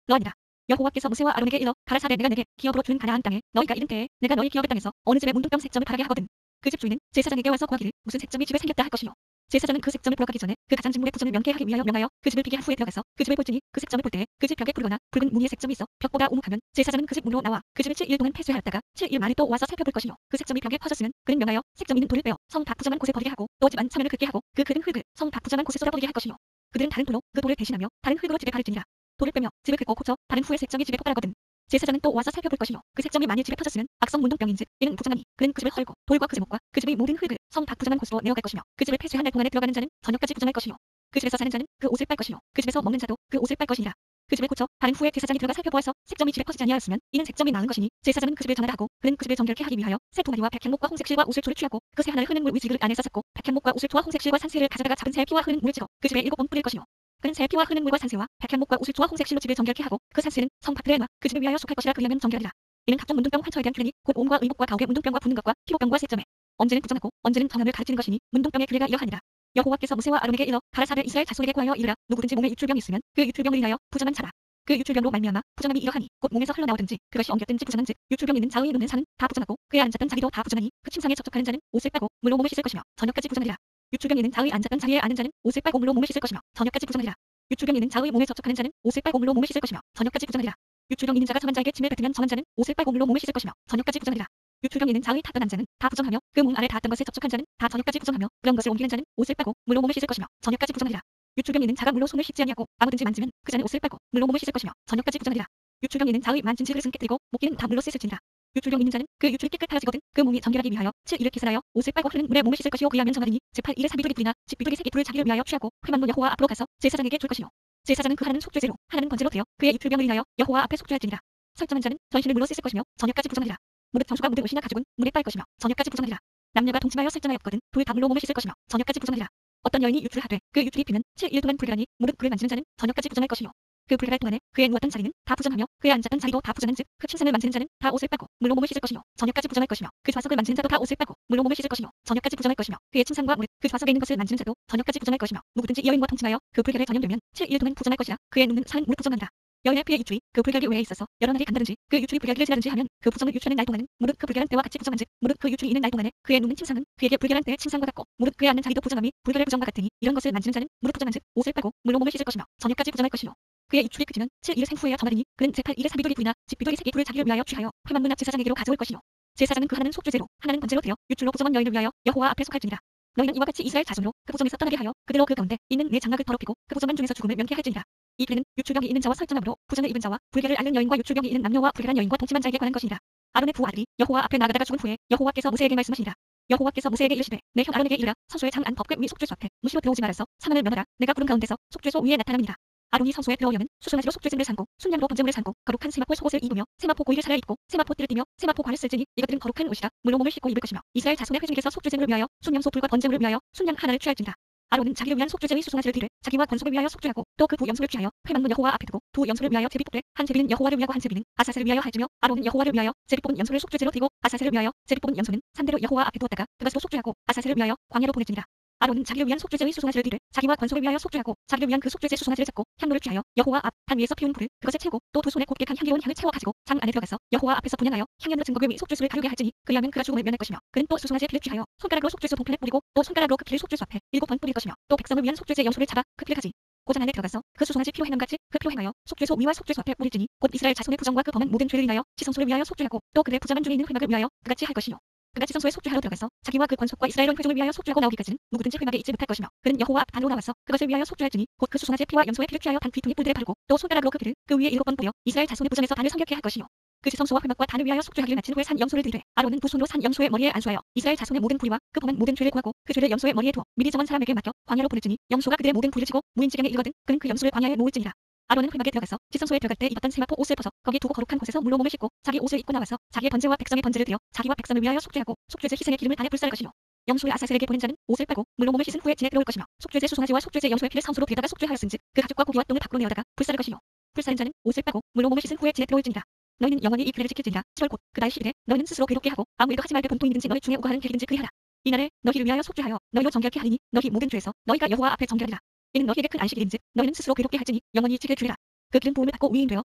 이러하니라. 여호와께서 모세와 아론에게 일러 가라사대 내가 내게 기업으로 준 가나안 땅에 너희가 이른 때에 내가 너희 기업의 땅에서 어느 집에 문둥병 색점을 바라게 하거든 그 집 주인은 제사장에게 와서 구하기를 무슨 색점이 집에 생겼다 할 것이요 제사장은 그 색점을 보러 가기 전에 그 가장진물의 부전을 명쾌하기 위하여 명하여 그 집을 비게 한 후에 들어가서 그 집을 볼지니 그 색점을 볼 때에 그 집 벽에 푸르거나 붉은 무늬의 색점이 있어 벽보다 우묵하면 제사장은 그 집 문으로 나와 그 집을 7일 동안 폐쇄하였다가 7일 만에 또 와서 살펴볼 것이요 그 색점이 벽에 퍼졌으면 그는 명하여 색점 있는 돌을 빼어 성 밖 부정한 곳에 버리게 하고 또 집 안 차면을 긋게 하고 그 그른 흙을 성 밖 부정한 곳에 쏟아버리게 할 것이요 그들은 다른 돌로 그 돌을 대신하며 다른 흙으로 집에 바를지니라. 돌을 빼며 집을 긁고 고쳐 바른 후에 색점이 집에 폭발하거든 제사장은 또 와서 살펴볼 것이요 그 색점이 만일 집에 퍼졌으면 악성 문둥병인즉 이는 부정하니 그는 그 집을 헐고 돌과 그 제목과 그 집의 모든 흙을 성 밖 부정한 곳으로 내어갈 것이며 그 집을 폐쇄한 날 동안에 들어가는 자는 저녁까지 부정할 것이요 그 집에서 사는 자는 그 옷을 빨 것이요 그 집에서 먹는 자도 그 옷을 빨 것이니라. 그 집을 고쳐 바른 후에 제사장이 들어가 살펴보아서 색점이 집에 퍼지지 아니하였으면 이는 색점이 나은 것이니 제사장은 그 집을 정하라 하고 그는 그 집을 정결케 하기 위하여 새 두 마리와 백향목과 홍색실과 옷을토를 취하고 그 새 하나를 흐르는 물 위지 그릇 안에 쌌고 백향목과 옷을토와 홍색실과 산새를 가져다가 잡은 새 피와 흐르는 물을 찍어 그 집에 7번 뿌릴 것이요 그는 새 피와 흐르는 물과 산새와 백향목과 옷을토와 홍색실로 집을 정결케 하고 그 산새는 성 밖에 놔 그 집을 위하여 속할 것이라. 그리하면 정결이라. 이는 각종 문둥병 환처에 대한 규례니 곧 온과 의복과 가옥의 문둥병과 붓는 것과 피부병과 색점에 언제는 부정하고 언제는 정함을 가르치는 것이니 문둥병의 규례가 이러하니라. 여호와께서 모세와 아론에게 일러 가라사대 이스라엘 자손에게 구하여 이르라. 누구든지 몸에 유출병이 있으면 그 유출병을 인하여 부정한 자라. 그 유출병으로 말미암아 부정함이 이러하니 곧 몸에서 흘러나오든지 그것이 엉겼든지 부정한즉 유출병 있는 자의 눈는 사는 다 부정하고 그에 앉았던 자기도 다 부정하니 그 침상에 접촉하는 자는 옷을 빨고 물로 몸을 씻을 것이며 저녁까지 부정하리라. 유출병 있는 자의 앉았던 자리에 앉은 자는 옷을 빨고 물로 몸을 씻을 것이며 저녁까지 부정하리라. 유출병 있는 자의 몸에 접촉하는 자는 옷을 빨고 물로 몸을 씻을 것이며 저녁까지 부정하리라. 유출병 있는 자가 정한 자에게 침을 뱉으면 정한 자는 옷을 빨고 물로 몸을 씻을 것이며 저녁까지 부정하리라. 유출병 있는 자의 탔던 자는 다 부정하며 그 몸 아래 닿았던 것에 접촉한 자는 다 저녁까지 부정하며 그런 것을 옮기는 자는 옷을 빨고 물로 몸을 씻을 것이며 저녁까지 부정하리라. 유출병 있는 자가 물로 손을 씻지 아니하고 아무든지 만지면 그 자는 옷을 빨고 물로 몸을 씻을 것이며 저녁까지 부정하리라. 유출병 있는 자의 만진 그릇은 깨뜨리고 목기는 다 물로 씻을지니라. 유출병 있는 자는 그 유출이 깨끗하여지거든 그 몸이 정결하기 위하여 7일을 기술하여 옷을 빨고 흐르는 물에 몸을 씻을 것이요 그리하면 정하리니 제8일에 사비두리 불이나 집비두리 3개 불을 자기를 위하여 취하고 회막문 여호와 앞으로 가서 제사장에게 줄 것이요 제사장은 그 하나는 속죄제로 하나는 번제로 되어 그의 유출병을 인하여 여호와 앞에 속죄할지니라. 설정한 자는 전신을 물로 씻을 것이며 저녁까지 부정하리라. 무릇 정수가 묻은 옷이나 가죽은 물에 빨 것이며 저녁까지 부정하리라. 남녀가 동침하여 설정하였거든 둘 다 물로 몸을 씻을 것이며 저녁까지 부정하리라. 어떤 여인이 유출하되 그 유출이 피면 7일 동안 불결하니 무릇 그를 만지는 자는 저녁까지 부정할 것이요 그 불가할 동안에 그의 누웠던 자리는 다 부정하며 그의 앉았던 자리도 다 부정한즉 그 침상을 만지는 자는 다 옷을 빨고 물로 몸을 씻을 것이며 저녁까지 부정할 것이며 그 좌석을 만지는 자도 다 옷을 빨고 물로 몸을 씻을 것이며 저녁까지 부정할 것이며 그의 침상과 무릇 그 좌석에 있는 것을 만지는 자도 저녁까지 부정할 것이며 누구든지 여인과 동침하여 그 불결에 전염되면 7일 동안 부정할 것이라 그의 눈은 사는 무릇 부정한다. 여인의 피의 유출이 그 불결이 외에 있어서 여러 날이 간다든지 그 유출이 불결기를 지나든지 하면 그 부정을 유출하는 날 동안은 무릇 그 불결한 때와 같이 부정한즉 무릇 그 유출이 있는 날 동안에 그의 눈은 침상은 그에게 불결한 때의 침상과 같고 무릇 그의 앉는 자리도 부정함이 불결의 부정과 같으니 이런 것을 만지는 자는 무릇 부정한즉 옷을 빨고 물로 몸을 씻을 것이며 저녁까지 부정할 것이요 그의 유출이 그치면 7일을 생후에야 정하리니 그는 제8일에 사비돌이 둘이나 집비돌이 세 불을 자기를 위하여 취하여 회막문 앞 제사장에게로 가져올 것이요 제사장은 그 하나는 속죄제로 하나는 번제로 되어 유출로 부정한 여인을 위하여 여호와 앞에 속할지니라. 너희는 이와 같이 이스라엘 자손으로 그 부정에서 떠나게 하여 그대로 그 가운데 있는 내 장막을 더럽히고 그 부정한 중에서 죽음을 면케 할지니라. 이 규례는 유출병이 있는 자와 설정함으로 부정을 입은 자와 불결을 앓는 여인과 유출병이 있는 남녀와 불결한 여인과 동침한 자에게 관한 것이니라. 아론의 두 아들이 여호와 앞에 나가다가 죽은 후에 여호와께서 모세에게 말씀하시니라. 여호와께서 모세에게 이르시되 내 형 아론에게 이르라. 성소의 장안 법궤 위 속죄소 앞에 무시로 들어오지 말아서 사망을 면하라. 내가 구름 가운데서 속죄소 위에 나타나니라. 아론이 성소에 들어오려면 수송아지로 속죄제물을 삼고 순양으로 번제물을 삼고 거룩한 세마포 속옷을 입으며 세마포 고이를 차려 입고 세마포 띠를 띠며 세마포 관을 쓸지니 이것들은 거룩한 옷이라 물로 몸을 씻고 입을 것이며 이스라엘 자손의 회중에게서 속죄제물을 위하여 순양소 불과 번제물을 위하여 순양 하나를 취할지니라. 아론은 자기를 위한 속죄제의 수송아지를 뒤를 자기와 권속을 위하여 속죄하고 또 그 두 염소를 취하여 회막문 여호와 앞에 두고 두 염소를 위하여 제비 뽑되 한 제비는 여호와를 위하고 한 제비는 아사셀을 위하여 할지며 아론은 여호와를 위하여 제비 뽑은 염소를 속죄제로 드리고 아사셀을 위하여 제비 뽑은 염소는 산대로 여호와 앞에 두었다가 그것으로 속죄하고 아사셀을 위하여 광야로 보내지니라. 아론은 자기를 위한 속죄제의 수송아지를 뒤를 자기와 권속을 위하여 속죄하고 자기를 위한 그 속죄제 수송아지를 잡고 향로를 취하여 여호와 앞 단 위에서 피운 불을 그것에 채우고 또 두 손에 곱게 간 향기로운 향을 채워 가지고 장 안에 들어가서 여호와 앞에서 분향하여 향연으로 증거궤 위 속죄수를 가르게 할지니 그리하면 그가 죽음을 면할 것이며 그는 또 수송아지의 피를 취하여 손가락으로 속죄수 동편에 뿌리고 또 손가락으로 그 피를 속죄수 앞에 7번 뿌릴 것이며 또 백성을 위한 속죄제 염소를 잡아 그 피를 가지 고장 안에 들어가서 그 수송아지 피로 행함같이 그 피로 행하여 속죄소 위와 속죄소 앞에 뿌릴지니 곧 이스라엘 자손의 부정과 그 범한 모든 죄를 인하여 지성소를 위하여 속죄하고 또 그들의 부정한 중에 있는 회막을 위하여 그같이 할 것이요 그가 지성소에 속죄하러 들어가서 자기와 그 권속과 이스라엘 온 회중을 위하여 속죄하고 나오기까지는 누구든지 회막에 있지 못할 것이며 그는 여호와 앞 단으로 나와서 그것을 위하여 속죄할지니 곧 그 수송아지의 피와 염소의 피를 취하여 단 귀퉁이 뿔들에 바르고 또 손가락으로 그 피를 그 위에 7번 뿌려 이스라엘 자손의 부정에서 단을 성결케 할 것이요 그 지성소와 회막과 단을 위하여 속죄하기를 마친 후에 산 염소를 들되 아론은 두 손으로 산 염소의 머리에 안수하여 이스라엘 자손의 모든 불의와 그 범한 모든 죄를 구하고 그 죄를 염소의 머리에 두어 미리 정한 사람에게 맡겨 광야로 보낼지니 염소가 그들의 모든 불의를 지고 무인지경에 이르거든 그는 그 염소를 광야에 놓을지니라. 아론은 회막에 들어가서 지성소에 들어갈 때 입었던 세마포 옷을 벗어 거기 두고 거룩한 곳에서 물로 몸을 씻고 자기 옷을 입고 나와서 자기의 번제와 백성의 번제를 드려 자기와 백성을 위하여 속죄하고 속죄제 희생의 기름을 단에 불사를 것이요 염소를 아사셀에게 보낸 자는 옷을 빨고 물로 몸을 씻은 후에 진에 들어올 것이며 속죄제 수송아지와 속죄제 염소의 피를 성소로 데다가 속죄하였은즉 그 가죽과 고기와 똥을 밖으로 내어다가 불사를 것이요 불사른 자는 옷을 빨고 물로 몸을 씻은 후에 진에 들어올지니라. 너희는 영원히 이 규례를 지킬지니라. 7월 곧 그날 10일에 너희는 스스로 괴롭게 하고 아무 일도 하지 말되 본통이든지 너희 중에 우거하는 계획이든지 그리하라. 이날에 너희를 위하여 속죄하여 너희로 정결케 하리니 너희 모든 죄에서 너희가 여호와 앞에 정결하리라. 이는 너희에게 큰 안식일인즉 너희는 스스로 괴롭게 할지니 영원히 지킬 규례라. 그 기름 부음을 받고 위임되어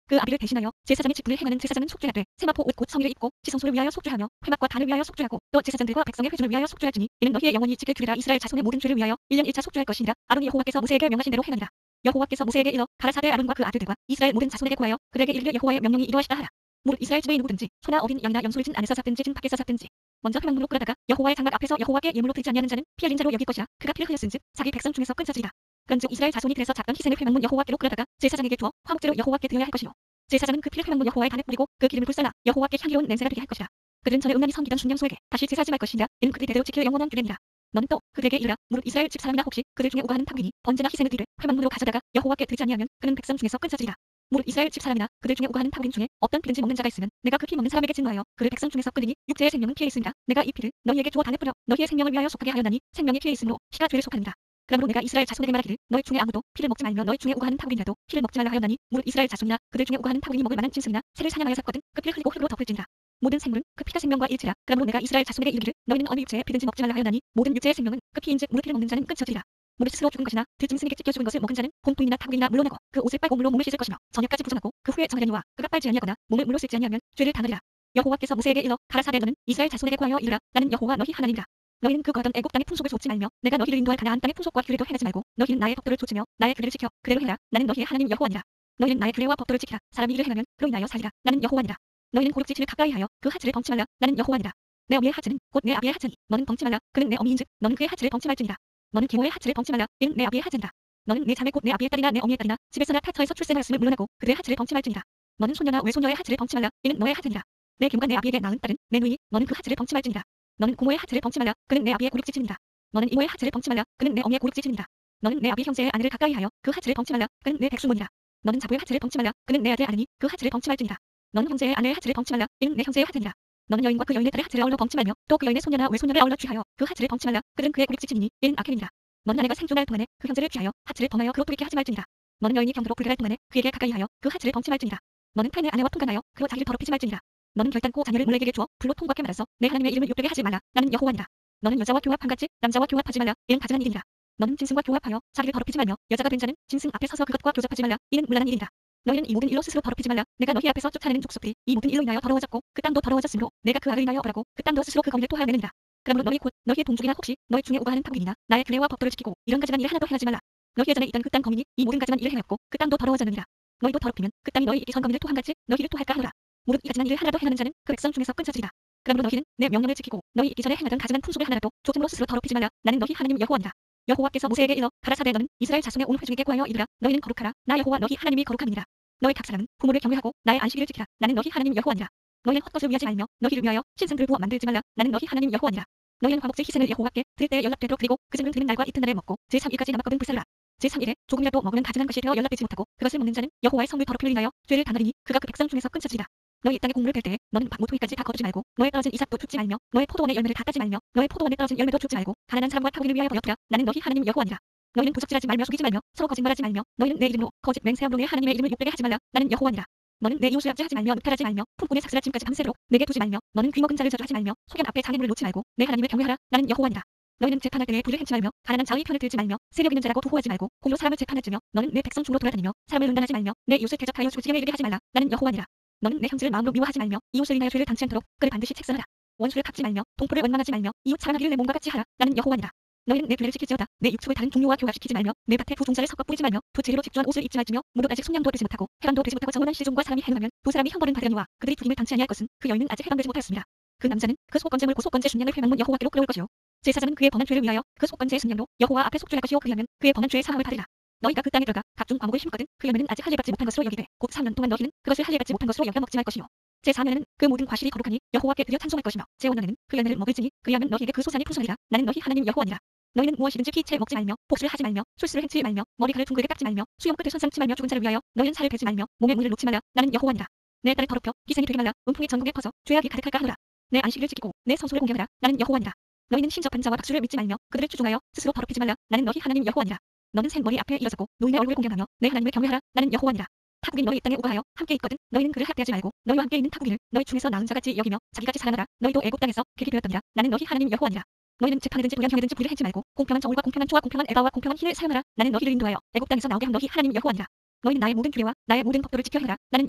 그 아비를 대신하여 제사장의 직분을 행하는 제사장은 속죄하되 세마포 옷 곧 성의를 입고 지성소를 위하여 속죄하며 회막과 단을 위하여 속죄하고 또 제사장들과 백성의 회중을 위하여 속죄할지니 이는 너희의 영원히 지킬 규례라. 이스라엘 자손의 모든 죄를 위하여 1년 1차 속죄할 것이니라. 아론이 여호와께서 모세에게 명하신 대로 행하니라. 여호와께서 모세에게 일러 가라사대 아론과 그 아들들과 이스라엘 모든 자손에게 구하여 그들에게 이르되 여호와의 명령이 이러하시다 하라. 무릇 이스라엘 집에 누구든지 소나 어린 양이나 염소를 진 안에서 잡든지 진 밖에서 잡든지 먼저 회막문으로 끌어다가 여호와의 장막 앞에서 여호와께 예물로 드리지 아니하는 자는 피 흘린 자로 여길 것이라. 그가 피를 흘렸은즉 자기 백성 중에서 끊쳐지리라. 그런즉 이스라엘 자손이 그래서 잡던 희생을 회막문 여호와께로 끌어다가 제사장에게 주어 화목제로 여호와께 드려야 할 것이요 제사장은 그 피를 회막문 여호와의 단에 뿌리고 그 기름을 불살라 여호와께 향기로운 냄새가 되게 할 것이라. 그들은 전에 음란히 섬기던 순양소에게 다시 제사하지 말 것이니라. 이는 그들이 대대로 지킬 영원한 규례니라. 너는 또 그들에게 이르라. 무릇 이스라엘 집 사람이나 혹시 그들 중에 우가하는 탐기니 번제나 희생을 드리되 회막문으로 가져다가 여호와께 드리지 아니하면 그는 백성 중에서 끊쳐지리라. 무릇 이스라엘 집 사람이나 그들 중에 우가하는 탐기인 중에 어떤 피든지 먹는 자가 있으면 내가 그 피 먹는 사람에게 진노하여 그를 백성 중에서 끊으니 육체의 생명은 피에 있으니라. 내가 이 피를 너희에게 주어 단에 뿌려 너희의 생명을 위하여 속하게 하였나니 생명이 피에 있으므로 피가 죄를 속하느니라. 그러므로 내가 이스라엘 자손에게 말하기를 너희 중에 아무도 피를 먹지 말며 너희 중에 우가하는 탐구인이라도 피를 먹지 말라 하였나니 무릇 이스라엘 자손이나 그들 중에 우가하는 탐구인이 먹을 만한 짐승이나 새를 사냥하여 샀거든 그 피를 흘리고 흙으로 덮을지니라. 모든 생물은 그 피가 생명과 일치라. 그러므로 내가 이스라엘 자손에게 이르기를 너희는 어느 육체의 피든지 먹지 말라 하였나니 모든 육체의 생명은 그 피인즉 무릇 피를 먹는 자는 끊쳐지리라. 무릇 스스로 죽은 것이나 들짐승에게 찢겨 죽은 것을 먹은 자는 본토인이나 탐구인이나 물러나고 그 옷을 빨고 물로 몸을 씻을 것이며 저녁까지 부정하고 그 후에 정하려니와 그가 빨지 아니하거나 몸을 물로 씻지 아니하면 죄를 당하리라. 여호와께서 모세에게 일러 가라사대 너는 이스라엘 자손에게 구하여 이르라. 나는 여호와 너희 하나님이라. 너희는 그 거하던 애굽 땅의 풍속을 좇지 말며 내가 너희를 인도할 가나안 땅의 풍속과 규례도 행하지 말고 너희는 나의 법도를 좇으며 나의 규례를 지켜 그대로 해라. 나는 너희의 하나님 여호와니라. 너희는 나의 규례와 법도를 지키라. 사람이 이를 행하면 그로 인하여 살리라. 나는 여호와니라. 너희는 고룩지치를 가까이 하여 그 하츠를 덩치 말라. 나는 여호와니라. 내 어미의 하츠는 곧 내 아비의 하츠니 너는 덩치 말라. 그는 내 어미인즉 너는 그의 하츠를 덩치 말지니라. 너는 기모의 하츠를 덩치 말라. 이는 내 아비의 하츠니라. 너는 내 자매 곧 내 아비의 딸이나 내 어미의 딸이나 집에서나 타처에서 출생하였음을 물러나고 그들의 하츠를 덩치 말지니라. 너는 손녀나 외손녀의 하츠를 덩치 말라. 이는 너의 하츠니라. 내 기모가 내 아비에게 낳은 딸은 내 누이 너는 그 하츠를 덩치 말지니라. 너는 고모의 하츠를 덩치 말라. 그는 내 아비의 고룩지치니라. 너는 이모의 하츠를 덩치 말라. 그는 내 어미의 고룩지치니라. 너는 내 아비 형제의 아내를 가까이 하여 그 하츠를 덩치 말라. 그는 내 백수모니라. 너는 자부의 하츠를 덩치 말라. 그는 내 아들 아내니 그 하츠를 덩치 말지니라. 너는 형제의 아내의 하츠를 덩치 말라. 이는 내 형제의 하츠니라. 너는 여인과 그 여인의 딸의 하츠를 아울러 덩치 말며 또 그 여인의 손녀나 외손녀를 아울러 취하여 그 하츠를 덩치 말라. 그들은 그의 고룩지치니니 이는 악행이니라. 너는 아내가 생존할 동안에 그 형제를 취하여 하츠를 덩하여 그로 뿌리게 하지 말지니라. 너는 여인이 병으로 불결할 동안에 그에게 가까이 하여 그 하체를 범침할지니라. 너는 타인의 아내와 통관하여 그로 자기를 더럽히지 말지니라. 너는 결단코 자녀를 몰래에게 주어 불로 통과케 말아서 내 하나님의 이름을 욕되게 하지 말라. 나는 여호와니라. 너는 여자와 교합함같이 남자와 교합하지 말라. 이는 가증한 일이니라. 너는 짐승과 교합하여 자기를 더럽히지 말며 여자가 된 자는 짐승 앞에 서서 그것과 교잡하지 말라. 이는 문란한 일이니라. 너희는 이 모든 일로 스스로 더럽히지 말라. 내가 너희 앞에서 쫓아내는 족속들이 이 모든 일로 인하여 더러워졌고 그 땅도 더러워졌으므로 내가 그 악을 인하여 벌하고 그 땅도 스스로 그 검을 토하여 내느니라. 그러므로 너희 곧 너희의 동족이나 혹시 너희 중에 우과하는 타국인이나 나의 규례와 법도를 지키고 이런 가증한 일 하나도 행하지 말라. 너희 예전에 있던 그 땅 거민이 이 모든 가증한 일을 행하였고 그 땅도 더러워졌느니라. 너희도 더럽히면 그 땅이 너희 전 거민을 토함같이 너희를 토할까 하노라. 무릇 이 가증한 일을 하나도 행하는 자는 그 백성 중에서 끊쳐지리라. 그러므로 너희는 내 명령을 지키고 너희 있기 전에 행하던 가증한 풍속을 하나라도 조금으로 스스로 더럽히지 말라. 나는 너희 하나님 여호와니라. 여호와께서 모세에게 일러 가라사대 너는 이스라엘 자손의 온 회중에게 구하여 이르라. 너희는 거룩하라. 나 여호와 너희 하나님이 거룩함이니라. 너희 각 사람은 부모를 경외하고 나의 안식일을 지키라. 나는 너희 하나님 여호와니라. 너희는 헛것을 위하지 말며 너희를 위하여 신상들을 부어 만들지 말라. 나는 너희 하나님 여호와니라. 너희는 화목제 희생을 여호와께 드릴 때에 연락되도록 드리고 그 증을 드는 날과 이튿날에 먹고 제3일까지 남았거든 불사르라. 제3일에 조금이라도 먹으면 가증한 것이 되어 연락되지 못하고 그것을 먹는 자는 여호와의 성을 더럽힐 인하여 죄를 당하리니 그가 그 백성 중에서 끊쳐지리라. 너희 이 땅에 곡물을 뺄 때에 너는 모퉁이까지 다 거두지 말고 너의 떨어진 이삭도 줍지 말며 너의 포도원의 열매를 다 따지 말며 너의 포도원에 떨어진 열매도 줍지 말고 가난한 사람과 타국인을 위하여 버려두라. 나는 너희 하나님 여호와니라. 너희는 도적질하지 말며 속이지 말며 서로 거짓말하지 말며 너희는 내 이름으로 거짓 맹세함으로 내 하나님의 이름을 욕되게 하지 말라. 나는 여호와니라. 너는 내 이웃을 압제하지 말며 늑탈하지 말며 품꾼의 삭슬할 짐까지 밤새도록 내게 두지 말며 너는 귀먹은 자를 저주하지 말며 소견 앞에 장애물을 놓지 말고 내 하나님을 경외하라. 나는 여호와니라. 너희는 재판할 때에 불을 행치 말며 가난한 자의 편을 들지 말며 세력 있는 자라고 도구하지 말고 공로 사람을 재판하지며 너는 내 백성 중으로 돌아다니며 사람을 음란하지 말며 내 이웃을 대적하여 조직에 이르게 하지 말라. 나는 여호와니라. 너는 내 형제를 마음으로 미워하지 말며 이웃을 인하여 죄를 당치 않도록 그를 반드시 책선하라. 원수를 갚지 말며 동포를 원망하지 말며 이웃 사랑하기를 내 몸과 같이 하라. 나는 여호와니라. 너희는 내 규례를 지킬지어다. 내 육축을 다른 종류와 교합시키지 말며 내 밭에 부종자를 섞어 뿌리지 말며 두 재료로 직조한 옷을 입지 말지며 무릇 아직 속량도 되지 못하고 해방도 되지 못하고 정원한 실종과 사람이 해노하면 두 사람이 형벌은 받으려니와 그들이 죽임을 당치 아니할 것은 그 여인은 아직 해방되지 못하였습니다. 그 남자는 그 소건제물 고소건제 순양을 회망문 여호와께로 끌어올 것이요 제사장은 그의 범한 죄를 위하여 그 소건제의 순양로 여호와 앞에 속죄할 것이요 그리하면 그의 범한 죄의 사함을 받으리라. 너희가 그 땅에 들어가 각종 과목을 심거든 그 열매는 아직 할례받지 못한 것으로 여기되 곧 3년 동안 너희는 그것을 할례받지 못한 것으로 여겨 먹지 말 것이요 제4년에는 그 모든 과실이 거룩하니 여호와께 드려 찬송할 것이며 제5년에는 그 열매를 먹을지니 그리하면 너희에게 그 소산이 풍성이라. 나는 너희 하나님 여호와니라. 너희는 무엇이든지 피채 먹지 말며 복수를 하지 말며 술수를 행치 말며 머리카락을 둥글게 깎지 말며 수염 끝을 손상치 말며 죽은 자를 위하여 너희는 살을 베지 말며 몸에 문을 놓지 말라. 나는 여호와니라. 내 딸을 더럽혀 기생이 되게 말라. 음풍이 전국에 퍼져 죄악이 가득할까 하노라. 내 안식일을 지키고 내 성소를 공경하라. 나는 여호와니라. 너희는 신접한 자와 박수를 믿지 말며 그들을 추종하여 스스로 더럽히지 말라. 나는 너희 하나님 여호와니라. 너는 샘머리 앞에 일어서고 노인의 얼굴을 공경하며 내 하나님을 경외하라. 나는 여호와니라. 타국인 너희 땅에 우거하여 함께 있거든 너희는 그를 학대하지 말고 너희와 함께 있는 타국인을 너희 중에서 나은 자같이 여기며 자기같이 사랑하라. 너희도 애굽 땅에서 객이 되었더니라. 나는 너희 하나님 여호와니라. 너희는 재판이든지 불량형이든지 불의를 행치 말고 공평한 저울과 공평한 초와 공평한 에바와 공평한 흰을 사용하라. 나는 너희를 인도하여 애굽 땅에서 나오게 한 너희 하나님 여호와니라. 너희는 나의 모든 규례와 나의 모든 법도를 지켜 행하라. 나는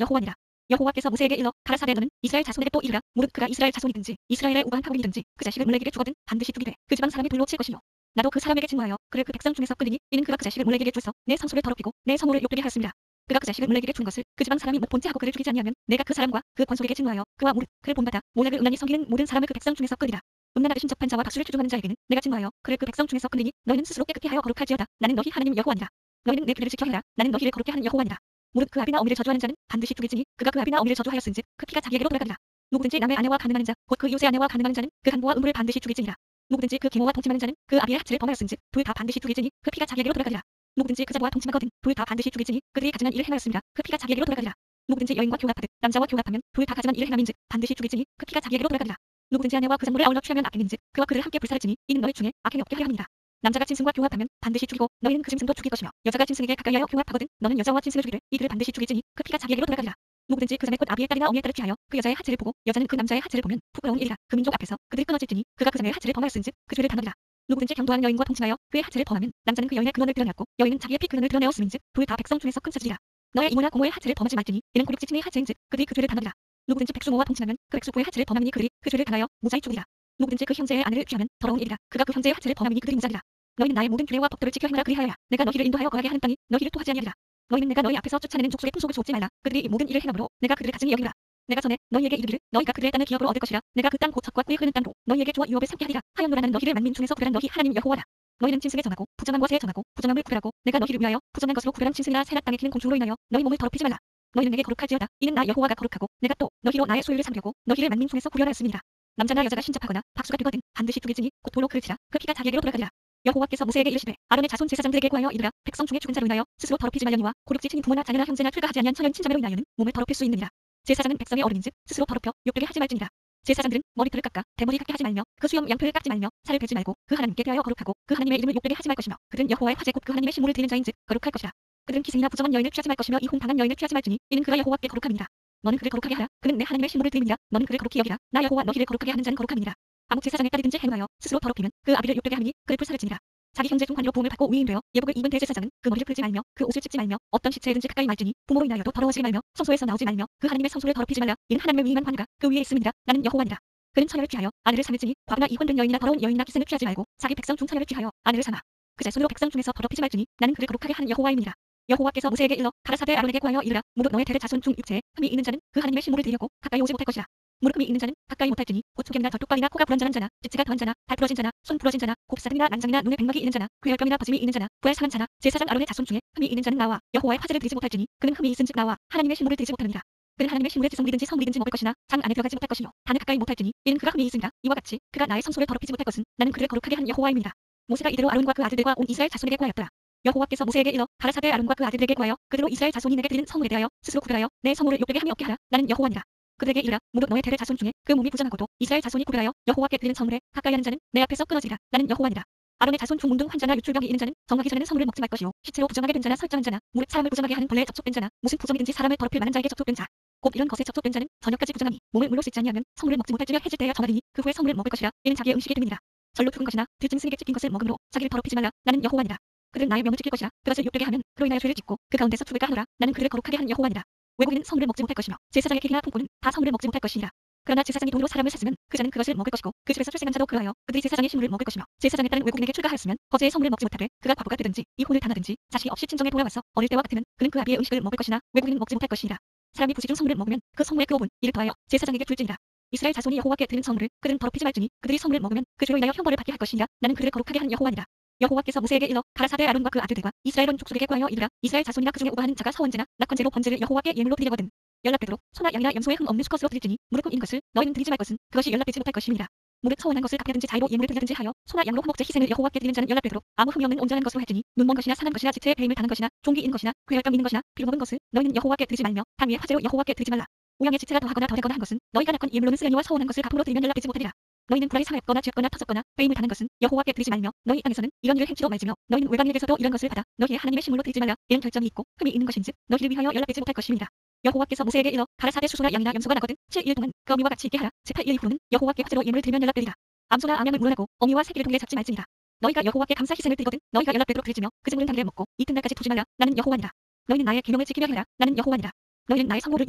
여호와니라. 여호와께서 모세에게 일러 가라사대 너는 이스라엘 자손에게 또 이르라. 무릇 그가 이스라엘 자손이든지 이스라엘의 우과한 타국인이든지 그 자식을 몰래에게 주거든 반드시 죽이되 그 지방 사람이 돌로 칠 것이요 나도 그 사람에게 증거하여 그를 그 백성 중에서 끊으니 이는 그가 그 자식을 몰래에게 주어서 내 성소를 더럽히고 내 성호를 욕되게 하였습니다. 그가 그 자식을 몰래에게 준 것을 그 지방 사람이 못 본지 하고 그를 죽이지 아니하면 내가 그 사람과 그 권속에게 증거하여 그와 무릇 그를 본받아 몰락을 음란히 섬기는 모든 사람을 그 백성 중에서 끄리라. 음란하게 신접한 자와 박수를 추종하는 자에게는 내가 증거하여 그를 그 백성 중에서 끊으니 너희는 스스로 깨끗게 하여 거룩할지어다. 나는 너희 하나님 여호와니라. 너희는 내 규례를 지켜 행하라. 나는 너희를 거룩게 하는 여호와니라. 무릇 그 아비나 어미를 저주하는 자는 반드시 죽일지니 그가 그 아비나 어미를 저주하였은즉 그 피가 자기에게로 돌아가리라. 누구든지 남의 아내와 간음하는 자 곧 그 이웃의 아내와 간음하는 자는 그 간부와 음부를 반드시 죽일지니라. 누구든지 그 계모와 동침하는 자는 그 아비의 합치를 범하였은즉 둘 다 반드시 죽일지니 그 피가 자기에게로 돌아가리라. 누구든지 그 자부와 동침하거든 둘 다 반드시 죽일지니 그들이 가증한 일을 행하였습니다. 그 피가 자기에게로 돌아가리라. 누구든지 여인과 교합하듯 남자와 교합하면 둘 다 가증한 일을 행함인즉 반드시 죽일지니 그 피가 자기에게로 돌아가리라. 누구든지 아내와 그 작물을 아울러 취하면 악행인즉 그와 그를 함께 불살을지니 이는 너희 중에 악행이 없게 하려 함이니라. 남자가 짐승과 교합하면 반드시 죽이고 너희는 그 짐승도 죽일 것이며 여자가 짐승에게 가까이하여 교합하거든 너는 여자와 짐승을 죽이되 이들을 반드시 죽일지니 그 피가 자기에게로 돌아가리라. 누구든지 그 자매 곧 아비의 딸이나 어미의 딸을 취하여 그 여자의 하체를 보고 여자는 그 남자의 하체를 보면 부끄러운 일이라. 그 민족 앞에서 그들이 끊어질지니 그가 그 자매의 하체를 범하였은즉 그 죄를 당하리라. 누구든지 경도하는 여인과 동침하여 그의 하체를 범하면 남자는 그 여인의 근원을 드러내었고 여인은 자기의 피 근원을 드러내었음인즉 둘 다 백성 중에서 끊쳐지리라. 너의 이모나 고모의 하체를 범하지 말지니 이는 고륙지친의 하체인즉 그들이 그 죄를 당하리라. 누구든지 백수모와 동침하면 그 백수부의 하체를 범하니 그들이 그 죄를 당하여 무자히 죽으리라. 누구든지 그 형제의 아내를 취하면 더러운 일이라. 그가 그 형제의 하체를 범하니 그들이 무자리라. 너희는 나의 모든 규례와 법도를 지켜 행하라. 그리하여야 내가 너희를 인도하여 거하게 하는 땅이 너희를 토하지 아니하리라. 너희는 내가 너희 앞에서 쫓아내는 족속의 풍속을 좇지 말라. 그들이 이 모든 일을 행함으로 내가 그들을 가증히 여기라. 내가 전에 너희에게 이르기를 너희가 그들의 땅을 기업으로 얻을 것이라. 내가 그 땅 곧 젖과 꿀이 흐르는 땅으로 너희에게 주어 유업을 삼게 하리라. 하였노라. 나는 너희를 만민 중에서 구별한 너희 하나님 여호와라. 너희는 짐승에 정하고 부정한 것에 정하고 부정함을 구별하고 내가 너희를 위하여 부정한 것으로 구별한 짐승이나 새나 땅에 기는 공중으로 인하여 너희 몸을 더럽히지 말라. 너희는 내게 거룩할지어다. 이는 나 여호와가 거룩하고 내가 또 너희로 나의 소유를 삼려고 너희를 만민 중에서 구별하였습니다. 남자나 여자가 신접하거나 박수가 되거든 반드시 죽일지니 곧 돌로 그를 치라. 그 피가 자기에게로 돌아가리라. 여호와께서 모세에게 이르시되 아론의 자손 제사장들에게 구하여 이르라. 백성 중에 죽은 자로 인하여 스스로 더럽히지 말려니와 고륙지친이 부모나 자녀나 형제나 출가하지 아니한 천연 친자매로 인하여는 몸을 더럽힐 수 있느니라. 제사장은 백성의 어른인즉 스스로 더럽혀 욕되게 하지 말지니라. 제사장들은 머리털을 깎아 대머리 같게 하지 말며 그 수염 양털을 깎지 말며 살을 베지 말고 그 하나님께 대하여 거룩하고 그 하나님의 이름을 욕되게 하지 말 것이며 그들은 여호와의 화제 곧 그 하나님의 신물을 드리는 자인즉 거룩할 것이라. 그들은 기생이나 부정한 여인을 취하지 말 것이며 이혼당한 여인을 취하지 말지니 이는 그가 여호와께 거룩함이니라. 너는 그를 거룩하게 하라. 그는 내 하나님의 신물을 드립니다. 너는 그를 거룩히 여기라. 나 여호와 너희를 거룩하게 하는 자는 거룩함이니라. 아무 제사장의 딸이든지 행하여 스스로 더럽히면 그 아비를 욕되게 하느니 그를 불사를지니라. 자기 형제 중 관리로 부음을 받고 위임되어 예복을 입은 대제사장은 그 머리를 풀지 말며 그 옷을 찢지 말며 어떤 시체에든지 가까이 말지니 부모로 인하여도 더러워지지 말며 성소에서 나오지 말며 그 하나님의 성소를 더럽히지 말라. 이는 하나님의 위임한 관가 그 위에 있음이니라. 나는 여호와니라. 그는 처녀를 취하여 아내를 삼을지니 과부나 이혼된 여인이나 더러운 여인이나 기생을 취하지 말고 자기 백성 중 처녀를 취하여 아내를 삼아 그제 손으로 백성 중에서 더럽히지 말지니 나는 그를 거룩하게 하는 여호와임이니라. 여호와께서 모세에게 일러 가라사대 아론에게 구하여 이르라. 무릇 너의 대대 자손 중 육체에 흠이 있는 자는 그 하나님의 신물을 드리려고 가까이 오지 못할 것이라. 무릇 흠이 있는 자는 가까이 못할지니 곧 소견이나 젖독발이나 코가 불안전한 자나 찌찌가 더한 자나 발 부러진 자나 손 부러진 자나 곱사등이나 난장이나 눈에 백막이 있는 자나 괴혈병이나 버짐이 있는 자나 부활 상한 자나 제사장 아론의 자손 중에 흠이 있는 자는 나와 여호와의 화제를 드리지 못할지니 그는 흠이 있은즉 나와 하나님의 신물을 드리지 못하느니라. 그는 하나님의 신물의 지성물이든지 성물이든지 먹을 것이나 장 안에 들어가지 못할 것이요 단을 가까이 못할지니 이는 그가 흠이 있으니라. 이와 같이 그가 나의 성소를 더럽히지 못할 것은 나는 그를 거룩하게 한 여호와임이니라. 모세가 이대로 아론과 그 아들들과 온 이스라엘 자손에게 구하였더라. 여호와께서 모세에게 일러 가라사대 아론과 그 아들들에게 구하여 그대로 이스라엘 자손이 내게 드리는 성물에 대하여 스스로 구별하여 내 성물을 욕되게 함이 없게 하라. 나는 여호와니라. 그들에게 이르라. 무릇 너의 대대 자손 중에 그 몸이 부정하고도 이스라엘 자손이 구별하여 여호와께 드리는 성물에 가까이 하는 자는 내 앞에서 끊어지리라. 나는 여호와니라. 아론의 자손 중 문둥 환자나 유출병이 있는 자는 정하기 전에는 성물을 먹지 말 것이요 시체로 부정하게 된 자나 설정한 자나 무릇 사람을 부정하게 하는 벌레에 접촉된 자나 무슨 부정이든지 사람을 더럽힐 만한 자에게 접촉된 자 곧 이런 것에 접촉된 자는 저녁까지 부정하니 몸을 물로 씻지 아니하면 성물을 먹지 못할지며 해질 때에 정하리니 그 후에 성물을 먹을 것이라. 이는 자기의 음식이 됨이니라. 절로 죽은 것이나 들짐승에게 찢긴 것을 먹음으로 자기를 더럽히지 말라. 나는 여호와니라. 그들은 나의 명을 지킬 것이라. 그것을 욕되게 하면 그로 인하여 죄를 짓고 그 가운데서 죽을까 하노라. 나는 그를 거룩하게 한 여호와니라. 외국인은 성물을 먹지 못할 것이며 제사장의 계기나 통꾼은 다 성물을 먹지 못할 것이니라. 그러나 제사장이 돈으로 사람을 샀으면 그 자는 그것을 먹을 것이고 그 집에서 출생한 자도 그하여 그들이 제사장의 신물을 먹을 것이며 제사장의 딸은 외국인에게 출가하였으면 거제의 성물을 먹지 못하되 그가 과부가 되든지 이혼을 당하든지 자식이 없이 친정에 돌아와서 어릴 때와 같으면 그는 그 아비의 음식을 먹을 것이나 외국인은 먹지 못할 것이니라. 사람이 부시중 성물을 먹으면 그 성물의 그 5분 이를 더하여 제사장에게 줄지니라. 이스라엘 자손이 여호와께 드리는 성물을 그들은 더럽히지 말지니 그들이 성물을 먹으면 그 죄로 인하여 형벌을 받게 할 것이니라. 나는 그를 거룩하게 한 여호와니라. 여호와께서 모세에게 일러 가라사대 아론과 그 아들들과 이스라엘 온 족속에게 구하여 이르라. 이스라엘 자손이나 그 중에 오바하는 자가 서원제나 낙헌제로 번제를 여호와께 예물로 드리려거든 연락되도록 소나 양이나 염소의 흠 없는 수컷으로 드릴지니 무릇 흠 있는 것을 너희는 드리지 말 것은 그것이 연락되지 못할 것임이니라. 무릇 서원한 것을 갚냐든지 자의로 예물을 드리든지 하여 소나 양으로 화목제 희생을 여호와께 드리는 자는 연락되도록 아무 흠이 없는 온전한 것으로 할지니 눈먼 것이나 상한 것이나 지체에 배임을 당한 것이나 종기 있는 것이나 괴혈병 있는 것이나 피로 먹은 것을 너희는 여호와께 드리지 말며 단 위에 화제로 여호와께 드리지 말라. 우양의 지체가 더하거나 덜하거나 한 것은 너희가 낙헌 예물로는 쓰려니와 서원한 것을 갚음으로 드리면 연락되지 못하리라. 너희는 불알이 상하였거나 쥐었거나 터졌거나 배임을 당한 것은 여호와께 드리지 말며 너희 땅에서는 이런 일을 행치도 말지며 너희는 외방에게서도 이런 것을 받아 너희의 하나님의 신물로 드리지 말라. 이런 결정이 있고 흠이 있는 것인즉 너희를 위하여 연락되지 못할 것임이니라. 여호와께서 모세에게 일러 가라사대 수소나 양이나 염소가 나거든 7일 동안 그 어미와 같이 있게 하라. 제8일 이후로는 여호와께 화제로 예물을 드리면 연락되리라. 암소나 암양을 물어내고 어미와 새끼를 동일에 잡지 말지니라. 너희가 여호와께 감사 희생을 드리거든 너희가 연락되도록 드리지며 그 재물은 당일에 먹고 이튿날까지 두지 말라. 나는 여호와니라. 너희는 나의 계명을 지키려 하라. 나는 여호와니라. 너희는 나의 성물을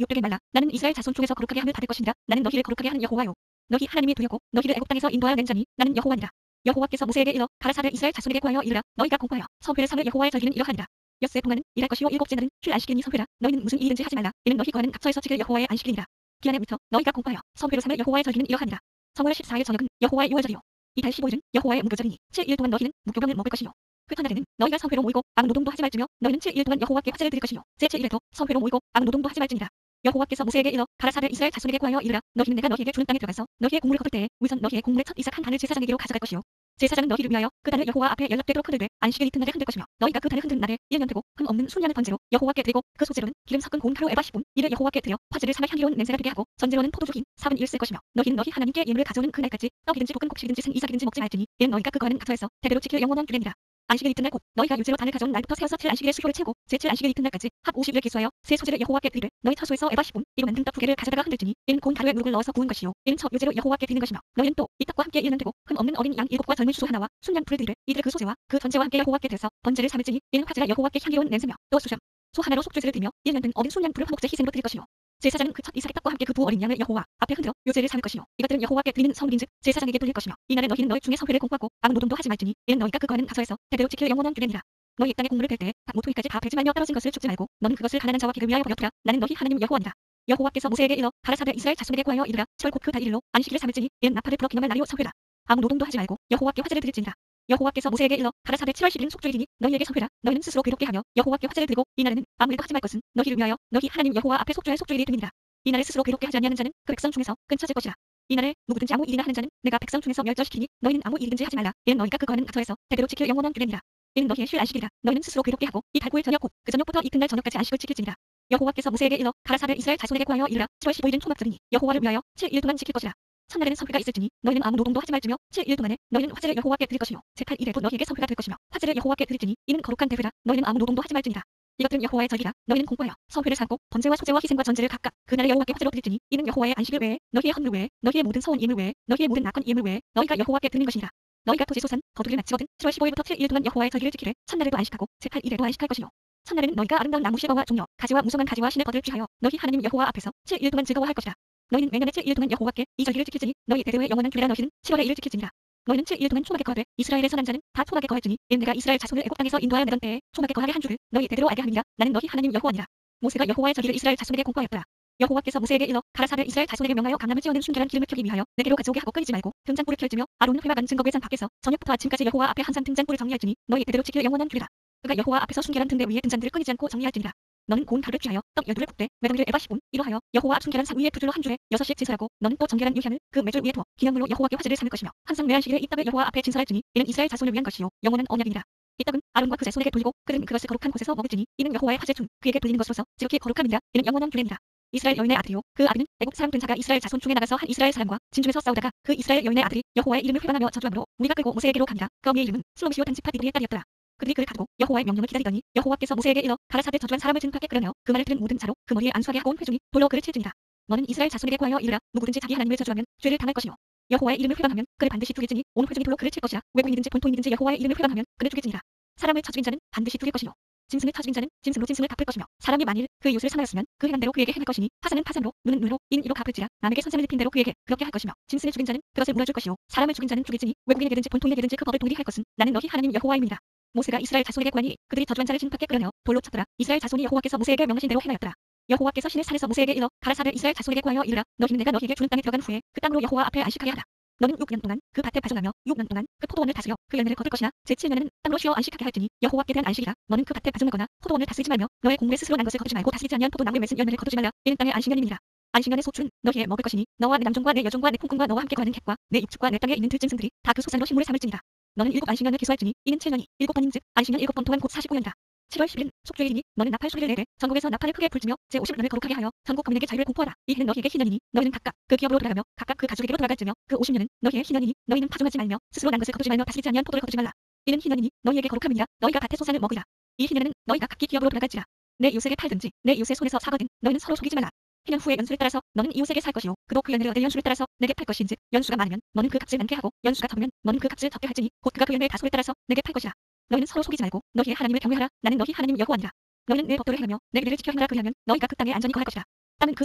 욕되게 말라. 나는 이스라엘 자손 중에서 거룩하게 함을 받을 것이니라. 나는 너희를 거룩하게 하는 여호와요. 너희 하나님이 두렵고 너희를 애굽 땅에서 인도하여 낸 자니 나는 여호와니라. 여호와께서 모세에게 일러 가라사대 이스라엘 자손에게 구하여 이르라. 너희가 공포하여 성회를 삼을 여호와의 절기는 이러하니라. 엿새 동안은 일할 것이요 일곱째 날은 쉴 안식일이니 성회라. 너희는 무슨 일이든지 하지 말라. 이는 너희 거하는 각처에서 지킬 여호와의 안식일이니라. 기한의 물터 너희가 공포하여 성회로 삼을 여호와의 절기는 이러하니라. 성월 14일 저녁은 여호와의 유월절이요 이달 15일은 여호와의 무교절이니 7일 동안 너희는 무교병을 먹을 것이요 그 첫날에는 너희가 성회로 모이고 악노동도 하지 말지며 너희는 7일 동안 여호와께 화제를 드릴 것이요 제7일에도 성회로 모이고 악노동도 하지 말지니라. 여호와께서 모세에게 일러 가라사대 이스라엘 자손에게 구하여 이르라. 너희는 내가 너희에게 주는 땅에 들어가서 너희의 곡물을 거둘 때에 우선 너희의 곡물의 첫 이삭 한 단을 제사장에게로 가져갈 것이요 제사장은 너희를 위하여 그 단을 여호와 앞에 연락되도록 흔들되 안식일 이튿날에 흔들 것이며 너희가 그 단을 흔든 날에 1년 되고 흠 없는 순양을 번제로 여호와께 드리고 그 소재로는 기름 섞은 고운 가루 에바 10분 이를 여호와께 드려 화제를 삼아 향기로운 냄새가 되게 하고 전제로는 포도주 흰 4분 1쓸 것이며 너희는 너희 하나님께 예물을 가져오는 그 날까지 떡이든지 볶은 곡식이든지 생이삭이든지 먹지 말지니 이는 너희가 그 거하는 각처에서 대대로 지킬 영원한 규례니라. 안식일 이튿날 곧 너희가 유제로 단을 가져온 날부터 세어서 7안식일의 수효를 채우고 제7 안식일 이튿날까지 합 50일을 기수하여 새 소재를 여호와께 드리되 너희 처소에서 에바 10분 이로 만든 떡 2개를 가져다가 흔들지니 이는 고운 가루에 물을 넣어서 부은 것이요 이는 첫 유제로 여호와께 드리는 것이며 너희는 또 이 떡과 함께 1년 되고 흠 없는 어린 양 7과 젊은 수소 하나와 순양 풀을 드리되 이들을 그 소재와 그 전제와 함께 여호와께 드려서 번제를 삼을지니 이는 화제가 여호와께 향기로운 냄새며 또 수염 소 하나로 속죄제를 드리며 1년 된 어린 순양 풀을 화목제 희생으로 드릴 것이요 제사장은 그 첫 이삭의 떡과 함께 그 두 어린 양을 여호와 앞에 흔들어 요제를 삼을 것이요 이것들은 여호와께 드리는 성물인즉 제사장에게 돌릴 것이며 이날에 너희는 너희 중에 성회를 공포하고 악노동도 하지 말지니 이는 너희가 그 거하는 가서에서 대대로 지킬 영원한 규례니라. 너희 땅에 곡물을 뺄 때에 모토기까지 다 베지 말며 떨어진 것을 줍지 말고 너는 그것을 가난한 자와 기를 위하여 버려두라. 나는 너희 하나님 여호와니라. 여호와께서 모세에게 일러 가라사대 이스라엘 자손에게 구하여 이르라. 철 곧 그 달 1일로 안식일을 삼을지니 이는 나팔을 불어 기념할 날이요 성회라. 아무 노동도 하지 말고 여호와께 화제를 드릴지니라. 여호와께서 모세에게 일러 가라사대 7월 10일은 속죄일이니 너희에게 성회라. 너희는 스스로 괴롭게 하며 여호와께 화제를 드리고 이 날에는 아무 일도 하지 말 것은 너희를 위하여 너희 하나님 여호와 앞에 속죄할 속죄일이 됨이니라. 이 날에 스스로 괴롭게 하지 아니하는 자는 그 백성 중에서 끊쳐질 것이라. 이 날에 누구든지 아무 일이나 하는 자는 내가 백성 중에서 멸절시키니 너희는 아무 일이든지 하지 말라. 이는 너희가 그 거하는 각처에서 대대로 지킬 영원한 규례니라. 이는 너희의 쉴 안식일이라. 너희는 스스로 괴롭게 하고 이 달 9일 저녁 곧 그 저녁부터 이튿날 저녁까지 안식을 지킬지니라. 여호와께서 모세에게 일러 가라사대 이스라엘 자손에게 구하여 이르라. 7월 15일은 초막절이니 여호와를 위하여 7일 동안 지킬 것이라. 첫날에는 성회가 있을지니 너희는 아무 노동도 하지 말지며 7일 동안에 너희는 화제를 여호와께 드릴 것이요 제8일에도 너희에게 성회가 될 것이며 화제를 여호와께 드릴지니 이는 거룩한 대회라. 너희는 아무 노동도 하지 말지니라. 이것들은 여호와의 절기라. 너희는 공포하여 성회를 삼고 번제와 소제와 희생과 전제를 각각 그 날에 여호와께 화제로 드릴지니 이는 여호와의 안식일 외에 너희의 헌물 외에 너희의 모든 서원 예물 외에 너희의 모든 낙헌 예물 외에 너희가 여호와께 드리는 것이니라. 너희가 토지소산 거두기를 마치거든 7월 15일부터 7일 동안 여호와의 절기를 지키되 첫날에도 안식하고 제8일에도 안식할 것이요. 첫날에는 너희가 아름다운 나무 실과와 종려 가지와 무성한 가지와 신의 버들을 취하여 너희 하나님 여호와 앞에서 7일 동안 즐거워할 것이라. 너희는 매년의 7일 동안 여호와께 이 절기를 지킬지니 너희 대대의 영원한 규례라. 너희는 7월의 일을 지킬지니라. 너희는 7일 동안 초막에 거하되 이스라엘의 선한 자는 다 초막에 거할지니 이는 내가 이스라엘 자손을 애굽 땅에서 인도하여 내던 때에 초막에 거하게 한 줄을 너희 대대로 알게 함이니라. 나는 너희 하나님 여호와니라. 모세가 여호와의 절기를 이스라엘 자손에게 공포하였더라. 여호와께서 모세에게 일러 가라사대 이스라엘 자손에게 명하여 감람을 찌우는 순결한 기름을 펴기 위하여 내게로 가져오게 하고 끓이지 말고 등잔불을 펼지며 아론은 회막한 증거궤장 밖에서 저녁부터 아침까지 여호와 앞에 항상 등잔불을 정리할지니 너희 대대로 지킬 영원한 규례라. 그가 여호와 앞에서 순결한 등대 위에 등잔들을 끊이지 않고 정리할지니라. 너는 고운 가루를 취하여 떡 12를 굽되 매덩이를 에바 10분 이러하여 여호와 앞 순결한 상 위에 두 줄로 한 줄에 6씩 진설하고 너는 또 정결한 유향을 그 매줄 위에 두어 기념물로 여호와께 화제를 삼을 것이며 항상 매안식일에 이 떡을 여호와 앞에 진설할지니 이는 이스라엘 자손을 위한 것이요 영원한 언약이니라. 이 떡은 아론과 그 자손에게 돌리고 그들은 그것을 거룩한 곳에서 먹을지니 이는 여호와의 화제 중 그에게 돌리는 것으로서 지극히 거룩함이니라. 이는 영원한 규례니라. 이스라엘 여인의 아들이요 그 아들은 애국 사람 된 자가 이스라엘 자손 중에 나가서 한 이스라엘 사람과 진중에서 싸우다가 그 이스라엘 여인의 아들이 여호와의 이름을 회방하며 저주함으로 무리가 끌고 모세에게로 갑니다. 그 어미의 이름은 슬로미시오 단지파 디브리의 딸이었더라. 그들이 그를 가두고 여호와의 명령을 기다리더니 여호와께서 모세에게 일러 가라사대 저주한 사람을 증거하게 끌어내어 그 말을 들은 모든 자로 그 머리에 안수하게 하고 온 회중이 돌로 그를 칠지니라. 너는 이스라엘 자손에게 구하여 이르라. 누구든지 자기 하나님을 저주하면 죄를 당할 것이요 여호와의 이름을 회방하면 그를 반드시 죽일지니 온 회중이 돌로 그를 칠 것이라. 외국인이든지 본토인이든지 여호와의 이름을 회방하면 그를 죽일지니라. 사람을 쳐죽인 자는 반드시 죽일 것이요 짐승을 쳐죽인 자는 짐승으로 짐승을 갚을 것이며 사람이 만일 그 이웃을 상하였으면 그 행한 대로 그에게 행할 것이니 파산은 파산으로 눈은 눈으로 이는 이로 갚을지라. 남에게 선생을 입힌 대로 그에게 그렇게 할 것이며 짐승을 죽인 자는 그것을 물어줄 것이요 사람을 죽인 자는 죽일지니 외국인에게든지 본토인에게든지 그 법을 동일할 것은 나는 너희 하나님 여호와입니다. 모세가 이스라엘 자손에게 구하니 그들이 저주한 자를 진밖에 끌어내어 돌로 쳤더라. 이스라엘 자손이 여호와께서 모세에게 명하신 대로 행하였더라. 여호와께서 신의 산에서 모세에게 일러 가라사대 이스라엘 자손에게 구하여 이르라. 너희는 내가 너희에게 주는 땅에 들어간 후에 그 땅으로 여호와 앞에 안식하게 하라. 너는 6년 동안 그 밭에 배정하며 6년 동안 그 포도원을 다스려 그 열매를 거둘 것이나 제7년에는 땅으로 쉬어 안식하게 할지니 여호와께 대한 안식이라. 너는 그 밭에 배정하거나 포도원을 다스리지 말며 너의 공물에 스스로 난 것을 거두지 말고 다스리지 아니한 포도나무에 맺은 열매를 거두지 말라. 이는 땅의 안식년이니라. 안식년의 소출은 너희의 먹을 것이니 너와 내 남종과 내 여종과 내 품꾼과 너와 함께 거하는 객과 내 입축과 내 땅에 있는 들짐승들이 다 그 소산으로 식물을 삼을지니라. 너는 7 안식년을 기수할지니 이는 7년이 7번인즉 안식년 7번 동안 곧 45년이다. 7월 10일은 속죄일이니 너는 나팔 소리를 내되 전국에서 나팔을 크게 불지며 제50년을 거룩하게 하여 전국 거민에게 자유를 공포하라. 이 해는 너희에게 희년이니 너희는 각각 그 기업으로 돌아가며 각각 그 가족에게로 돌아갈지며 그 50년은 너희의 희년이니 너희는 파종하지 말며 스스로 난 것을 거두지 말며 다스리지 아니한 포도를 거두지 말라. 이는 희년이니 너희에게 거룩함이니라. 너희가 밭의 소산을 먹으리라. 이 희년에는 너희가 각기 기업으로 돌아갈지라. 내 이웃에게 팔든지 내 이웃의 손에서 사거든 너희는 서로 속이지 말라. 희년 후의 연수를 따라서 너는 이웃에게 살 것이요 그도 그 열매를 얻을 연수를 따라서 내게 팔 것인즉 연수가 많으면 너는 그 값을 많게 하고 연수가 적으면 너는 그 값을 적게 할지니 곧 그가 그 열매의 다소를 따라서 내게 팔 것이라. 너희는 서로 속이지 말고 너희의 하나님을 경외하라. 나는 너희 하나님 여호와니라. 너희는 내 법도를 행하며 내 규례를 지켜 행하라. 그리하면 너희가 그 땅에 안전히 거할 것이라. 땅은 그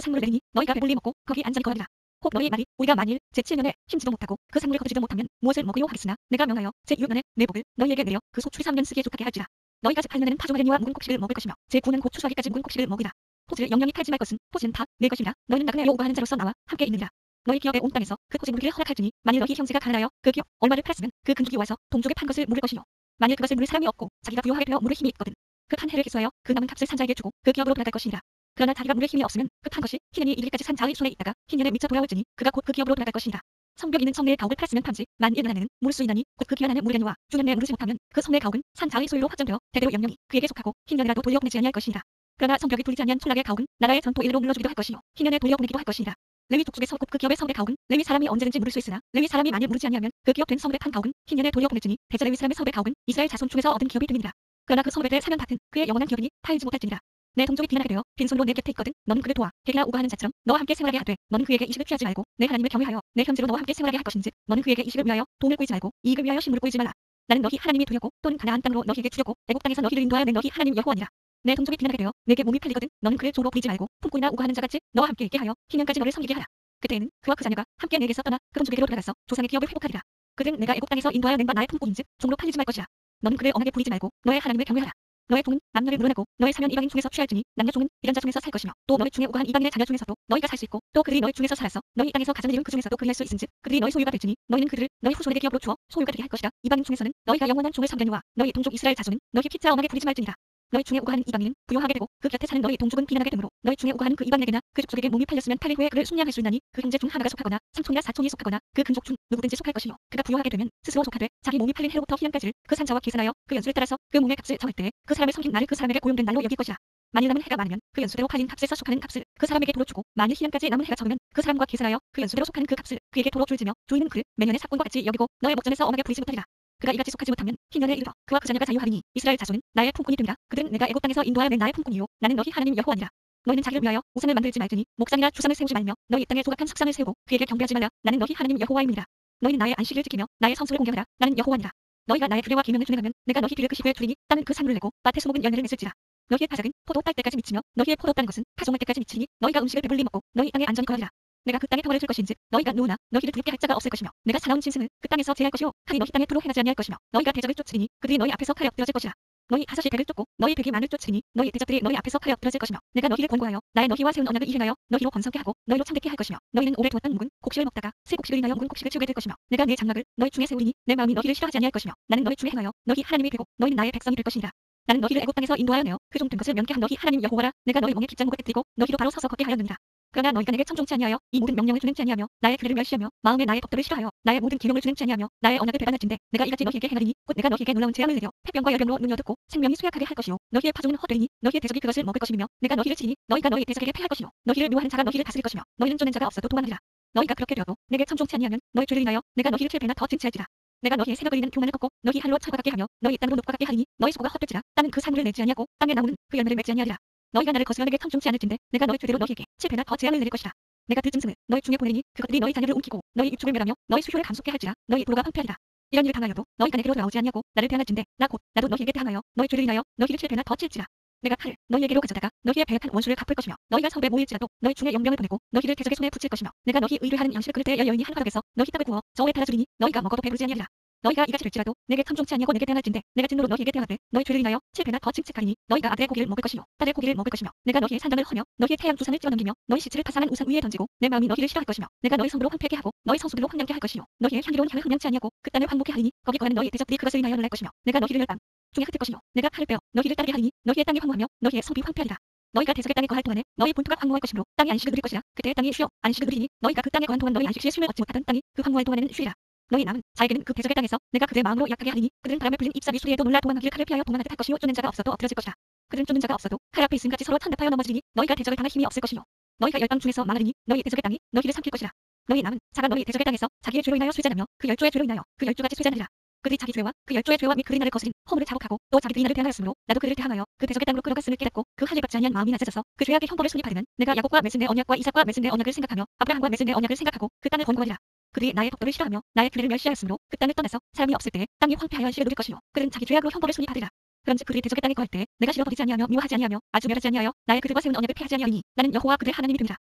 산물을 내리니 너희가 배불리 먹고 거기 안전히 거하리라. 혹 너희 말이 우리가 만일 제7년에 힘지도 못하고 그 산물을 거두지도 못하면 무엇을 먹으요 하겠으나 내가 명하여 제6년에 내 복을 너희에게 내려 그 소출이 3년 쓰기에 족하게 할지라. 너희가 제8년에는 파종하려니와 묵은 곡식을 먹을 것이며 제9년 곧 추수하기까지 묵은 곡식을 먹이라. 토지를 영영히 팔지 말 것은 토지는 다 내 것이니라. 너희는 나그네 요구하는 자로서 나와 함께 있느니라. 너희 기업의 온 땅에서 그 토지 물기를 허락할지니 만일 너희 형제가 가난하여 그 기업 얼마를 팔았으면 그 근족이 와서 동족에 판 것을 물을 것이요 만일 그것을 물을 사람이 없고 자기가 부유하게 되어 물을 힘이 있거든 그 판 해를 기수하여 그 남은 값을 산 자에게 주고 그 기업으로 돌아갈 것이니라. 그러나 자기가 물을 힘이 없으면 그 판 것이 희년이 이르기까지 산 자의 손에 있다가 희년에 미쳐 돌아올지니 그가 곧 그 기업으로 돌아갈 것이니라. 성벽이는 성내의 가옥을 팔았으면 판지 만 1년 안에는 물을 수 있나니 곧 그 기한 안에 물이려니와 주년 내에 물으지 못하면 그 성내의 가옥은 산 자의 소유로 확정되어 대대로 영영이 그에게 속하고 희년이라도 돌려보내지 아니할 것이니라. 그러나 성벽이 불리지 아니한 촌락의 가옥은 나라의 전토 일로 물러주기도 할 것이요 희년에 돌려보내기도 할 것이니라. 레위 족속에서 곧 그 기업의 성의 가옥은 레위 사람이 언제든지 물을 수 있으나 레위 사람이 만일 물지 아니하면 그 기업된 성의 판 가옥은 희년에 돌려보내지니 대저 레위 사람의 성의 가옥은 이스라엘 자손 중에서 얻은 기업이 됨이니라. 그러나 그 성에 대해 사면 밭은 그의 영원한 기업이니 팔지 못할지니라. 내 동족이 비난하게 되어 빈손으로 내 곁에 있거든 너는 그를 도와 해기나 우거하는 자처럼 너와 함께 생활하게 하되 너는 그에게 이식을 취하지 말고 내 하나님을 경외하여 내 현재로 너와 함께 생활하게 할 것인즉 너는 그에게 이식을 위하여 돈을 꾸이지 말고 이익을 위하여 신물을 꾸이지 말라. 나는 너희 하나님이 두렵고 또는 가나안 땅으로 너희에게 주려고 애국 땅에서 너희를 인도하여 낸 너희 하나님 여호와니라. 내 동족이 비난하게 되어 내게 몸이 팔리거든 너는 그를 조로 부리지 말고 품꾼이나 우거하는 자같이 너와 함께 있게 하여 희년까지 너를 섬기게 하라. 그때에는 그와 그 자녀가 함께 내게서 떠나 그 동족에게로 돌아가서 조상의 기업을 회복하리라. 그들은 내가 애국 땅에서 인도하여 낸 바 나의 품꾼인즉 종으로 팔리지 말 것이라. 너는 그를 엄하게 부리지 말고 너의 하나님을 경외하라. 너의 종은 남녀를 물어내고 너의 사면 이방인 중에서 취할지니 남녀 종은 이런 자 중에서 살 것이며 또 너희 중에 우거한 이방인의 자녀 중에서도 너희가 살 수 있고 또 그들이 너희 중에서 살아서 너희 땅에서 가정을 이룬 그 중에서도 그리할 수 있은즉 그들이 너희 소유가 될지니 너희는 그들을 너희 후손에게 기업으로 주어 소유가 되게 할 것이라. 이방인 중에서는 너희가 영원한 종을 삼려니와 너희 동족 이스라엘 자손은 너희 피차 엄하게 부리지 말지니라. 너희 중에 우거하는 이방인은 부요하게 되고 그 곁에 사는 너희 동족은 비난하게 되므로 너희 중에 우거하는 그 이방인에게나 그 족속에게 몸이 팔렸으면 팔린 후에 그를 숙량할 수 있나니 그 형제 중 하나가 속하거나 삼촌이나 사촌이 속하거나 그 근족 중 누구든지 속할 것이요 그가 부요하게 되면 스스로 속하되 자기 몸이 팔린 해로부터 희년까지를 그 산자와 계산하여 그 연수를 따라서 그 몸의 값을 정할 때에 그 사람을 섬긴 날을 그 사람에게 고용된 날로 여길 것이라. 만일 남은 해가 많으면 그 연수대로 팔린 값에서 속하는 값을 그 사람에게 도로 주고 만일 희년까지 남은 해가 적으면 그 사람과 계산하여 그 연수대로 속하는 그 값을 그에게 도로 줄지며 주인은 그를 매년의 사건과 같이 여기고 너의 목전에서 엄하게 부리지 못하리라. 그가 이같이 속하지 못하면 희년에 이르러 그와 그 자녀가 자유하리니 이스라엘 자손은 나의 품꾼이 되리라. 그들은 내가 애굽 땅에서 인도하여 낸 나의 품꾼이요 나는 너희 하나님 여호와니라. 너희는 자기를 위하여 우상을 만들지 말지니 목상이나 주상을 세우지 말며 너희 땅에 조각한 석상을 세우고 그에게 경배하지 말라. 나는 너희 하나님 여호와입니다. 너희는 나의 안식일을 지키며 나의 성수를 공경하라. 나는 여호와니라. 너희가 나의 규례와 계명을 준행하면 내가 너희 뒤를 그 시부에 두리니 땅은 그 산물을 내고 밭에 수목은 열매를 맺을지라. 너희의 파작은 포도 딸 때까지 미치며 너희의 포도 따는 것은 파종할 때까지 미치니 너희가 음식을 배불리 먹고 너희 땅에 안전히 거하리라. 내가 그 땅에 평화를 줄 것인즉 너희가 누우나 너희를 두렵게 할 자가 없을 것이며 내가 사나운 짐승을 그 땅에서 제할 것이요 칼이 너희 땅에 두루 행하지 아니할 것이며 너희가 대적을 쫓으리니 그들이 너희 앞에서 칼에 엎드러질 것이라. 너희 하섯이 백을 쫓고 너희 백이 만을 쫓으리니 너희 대적들이 너희 앞에서 칼에 엎드러질 것이며 내가 너희를 권고하여 나의 너희와 세운 언약을 이행하여 너희로 번성케 하고 너희로 참되게 할 것이며 너희는 오래 두었던 묵은 곡식을 먹다가 새 곡식을 인하여 묵은 곡식을 치우게 될 것이며 내가 내 장막을 너희 중에 세우리니 내 마음이 너희를 싫어하지 아니할 것이며 나는 너희 중에 행하여 너희 하나님이 되고 너희는 나의 백성이 될 것이니라. 나는 너희를 애굽 땅에서 인도하여 내어 그 종 된 것을 면케한 너희 하나님 여호와라. 내가 너희 몸에 깃장 목에 띠고 너희로 바로 서서 걷게 하였느니라. 그러나 너희가 내게 청종치 아니하여 이 모든 명령을 준행치 아니하며 나의 규례를 멸시하며 마음에 나의 법도를 싫어하여 나의 모든 계명을 준행치 아니하며 나의 언약을 배반할진대 내가 이같이 너희에게 행하리니 곧 내가 너희에게 놀라운 재앙을 내려 폐병과 열병으로 눈이 어둡고 생명이 쇠약하게 할 것이요 너희의 파종은 헛되리니 너희의 대적이 그것을 먹을 것이며 내가 너희를 치니 너희가 너희 대적에게 패할 것이요 너희를 미워하는 자가 너희를 다스릴 것이며 너희는 쫓는 자가 없어도 도망하리라. 너희가 그렇게 되어도 내게 청종치 아니하면 너희 죄를 인하여 내가 너희를 7배나 더 증치할지라. 내가 너희의 새벽을 이는 교만을 꺾고 너희 할로 철과 같게 하며 너희 땅으로 높과 같게 하리니 너희 소가 헛될지라. 땅은 그 산물을 내지 아니하고 땅의 나무는 그 열매를 맺지 아니하리라. 너희가 나를 거스려 내게 청종치 않을진대 내가 너희 죄대로 너희에게 7배나 더 재앙을 내릴 것이라. 내가 들짐승을 너희 중에 보내니 그것들이 너희 자녀를 움키고 너희 육축을 멸하며 너희 수효를 감속게 할지라. 너희 도로가 황폐하리라. 이런 일을 당하여도 너희가 내게로 돌아오지 아니하고 나를 대항할진대 나 곧 나도 너희에게 대항하여 너희 죄를 인하여 너희를 7배나 더 칠지라. 내가 칼을 너희에게로 가져다가 너희의 배역한 원수를 갚을 것이며 너희가 성읍에 모일지라도 너희 중에 용병을 보내고 너희를 대적의 손에 붙일 것이며 내가 너희 의를 하는 양식을 그릇에 여여인이 한 화덕에서 너희 떡을 구워 저에 팔아주리니 너희가 먹어도 배부르지 아니하리라. 너희가 이같이 될지라도 내게 청종치 아니하고 내게 대항할진대 내가 진노로 너희에게 대항하되 너희 죄를 인하여 7배나 더 칙칙하리니 너희가 아들의 고기를 먹을 것이요 딸의 고기를 먹을 것이며 내가 너희의 산당을 허며 너희의 태양 두산을 찌어넘기며 너희 시체를 파상한 우상 위에 던지고 내 마음이 너희를 싫어할 것이며 내가 너희 성부로 황폐하게 하고 너희 성수들로 황량케 할 것이요 너희의 향기로운 향을 흠양치 아니하고 그 땅을 황무케 하리니 거기 거하는 너희 대적들이 그것을 인하여 놀랄 것이며 내가 너희를 멸망 중에 흩을 것이요 내가 칼을 빼어 너희를 따르게 하리니 너희의 땅이 황무하며 너희의 성비 황폐하리라. 너희가 대적의 땅에 거할 동안에 너희 본토가 황무할 것이므로 땅이 안식을 누릴 것이라. 그때 땅이 쉬어 안식을 누리니 너희가 그 땅에 거한 동안 너희 안식 시에 쉼을 얻지 못하던 땅이 그 황무할 동안에는 쉬리라. 너희 남은 자에게는 그 대적의 땅에서 내가 그들의 마음으로 약하게 하리니 그들은 바람에 불린 잎사귀 소리에도 놀라 도망하기를 칼을 피하여 도망하듯 할 것이요 쫓는 자가 없어도 엎드러질 것이라. 그들은 쫓는 자가 없어도 칼 앞에 있음같이 서로 탄답하여 넘어지리니 너희가 대적을 당할 힘이 없을 것이요 너희가 열방 중에서 망하리니 너희 대적의 땅이 너희를 삼킬 것이라. 너희 남은 자가 너희 대적의 땅에서 자기의 죄로 인하여 쇠잔하며 그 열조의 죄로 인하여 그 열조같이 쇠잔하리라. 그들이 자기 죄와 그 열조의 죄와 및 그들이 나를 거스린 허물을 자복하고 또 자기들이 나를 대항하였으므로 나도 그들을 대항하여 그 대적의 땅으로 끌어갔음을 깨닫고 그 할례 받지 아니한 마음이 낮아져서 그 죄악의 형벌을 손이 바르면 내가 야곱과 맺은 내 언약과 이삭과 맺은 내 언약을 생각하며 아브라함과 맺은 내 언약을 생각하고 그 땅을 권고하리라. 그들이 나의 법도를 싫어하며 나의 규례를 멸시하였으므로 그 땅을 떠나서 사람이 없을 때에 땅이 황폐하여 안식을 누릴 것이요 그들은 자기 죄악으로 형벌을 손이 바르리라. 그런즉 그들이 대적의 땅에 거할 때에 내가 싫어버리지 아니하며 미워하지 아니하며 아주 멸하지 아니하여 나의 그들과 세운 언약을 폐하지 아니하리니 나는 여호와 그들의 하나님이 됨이라.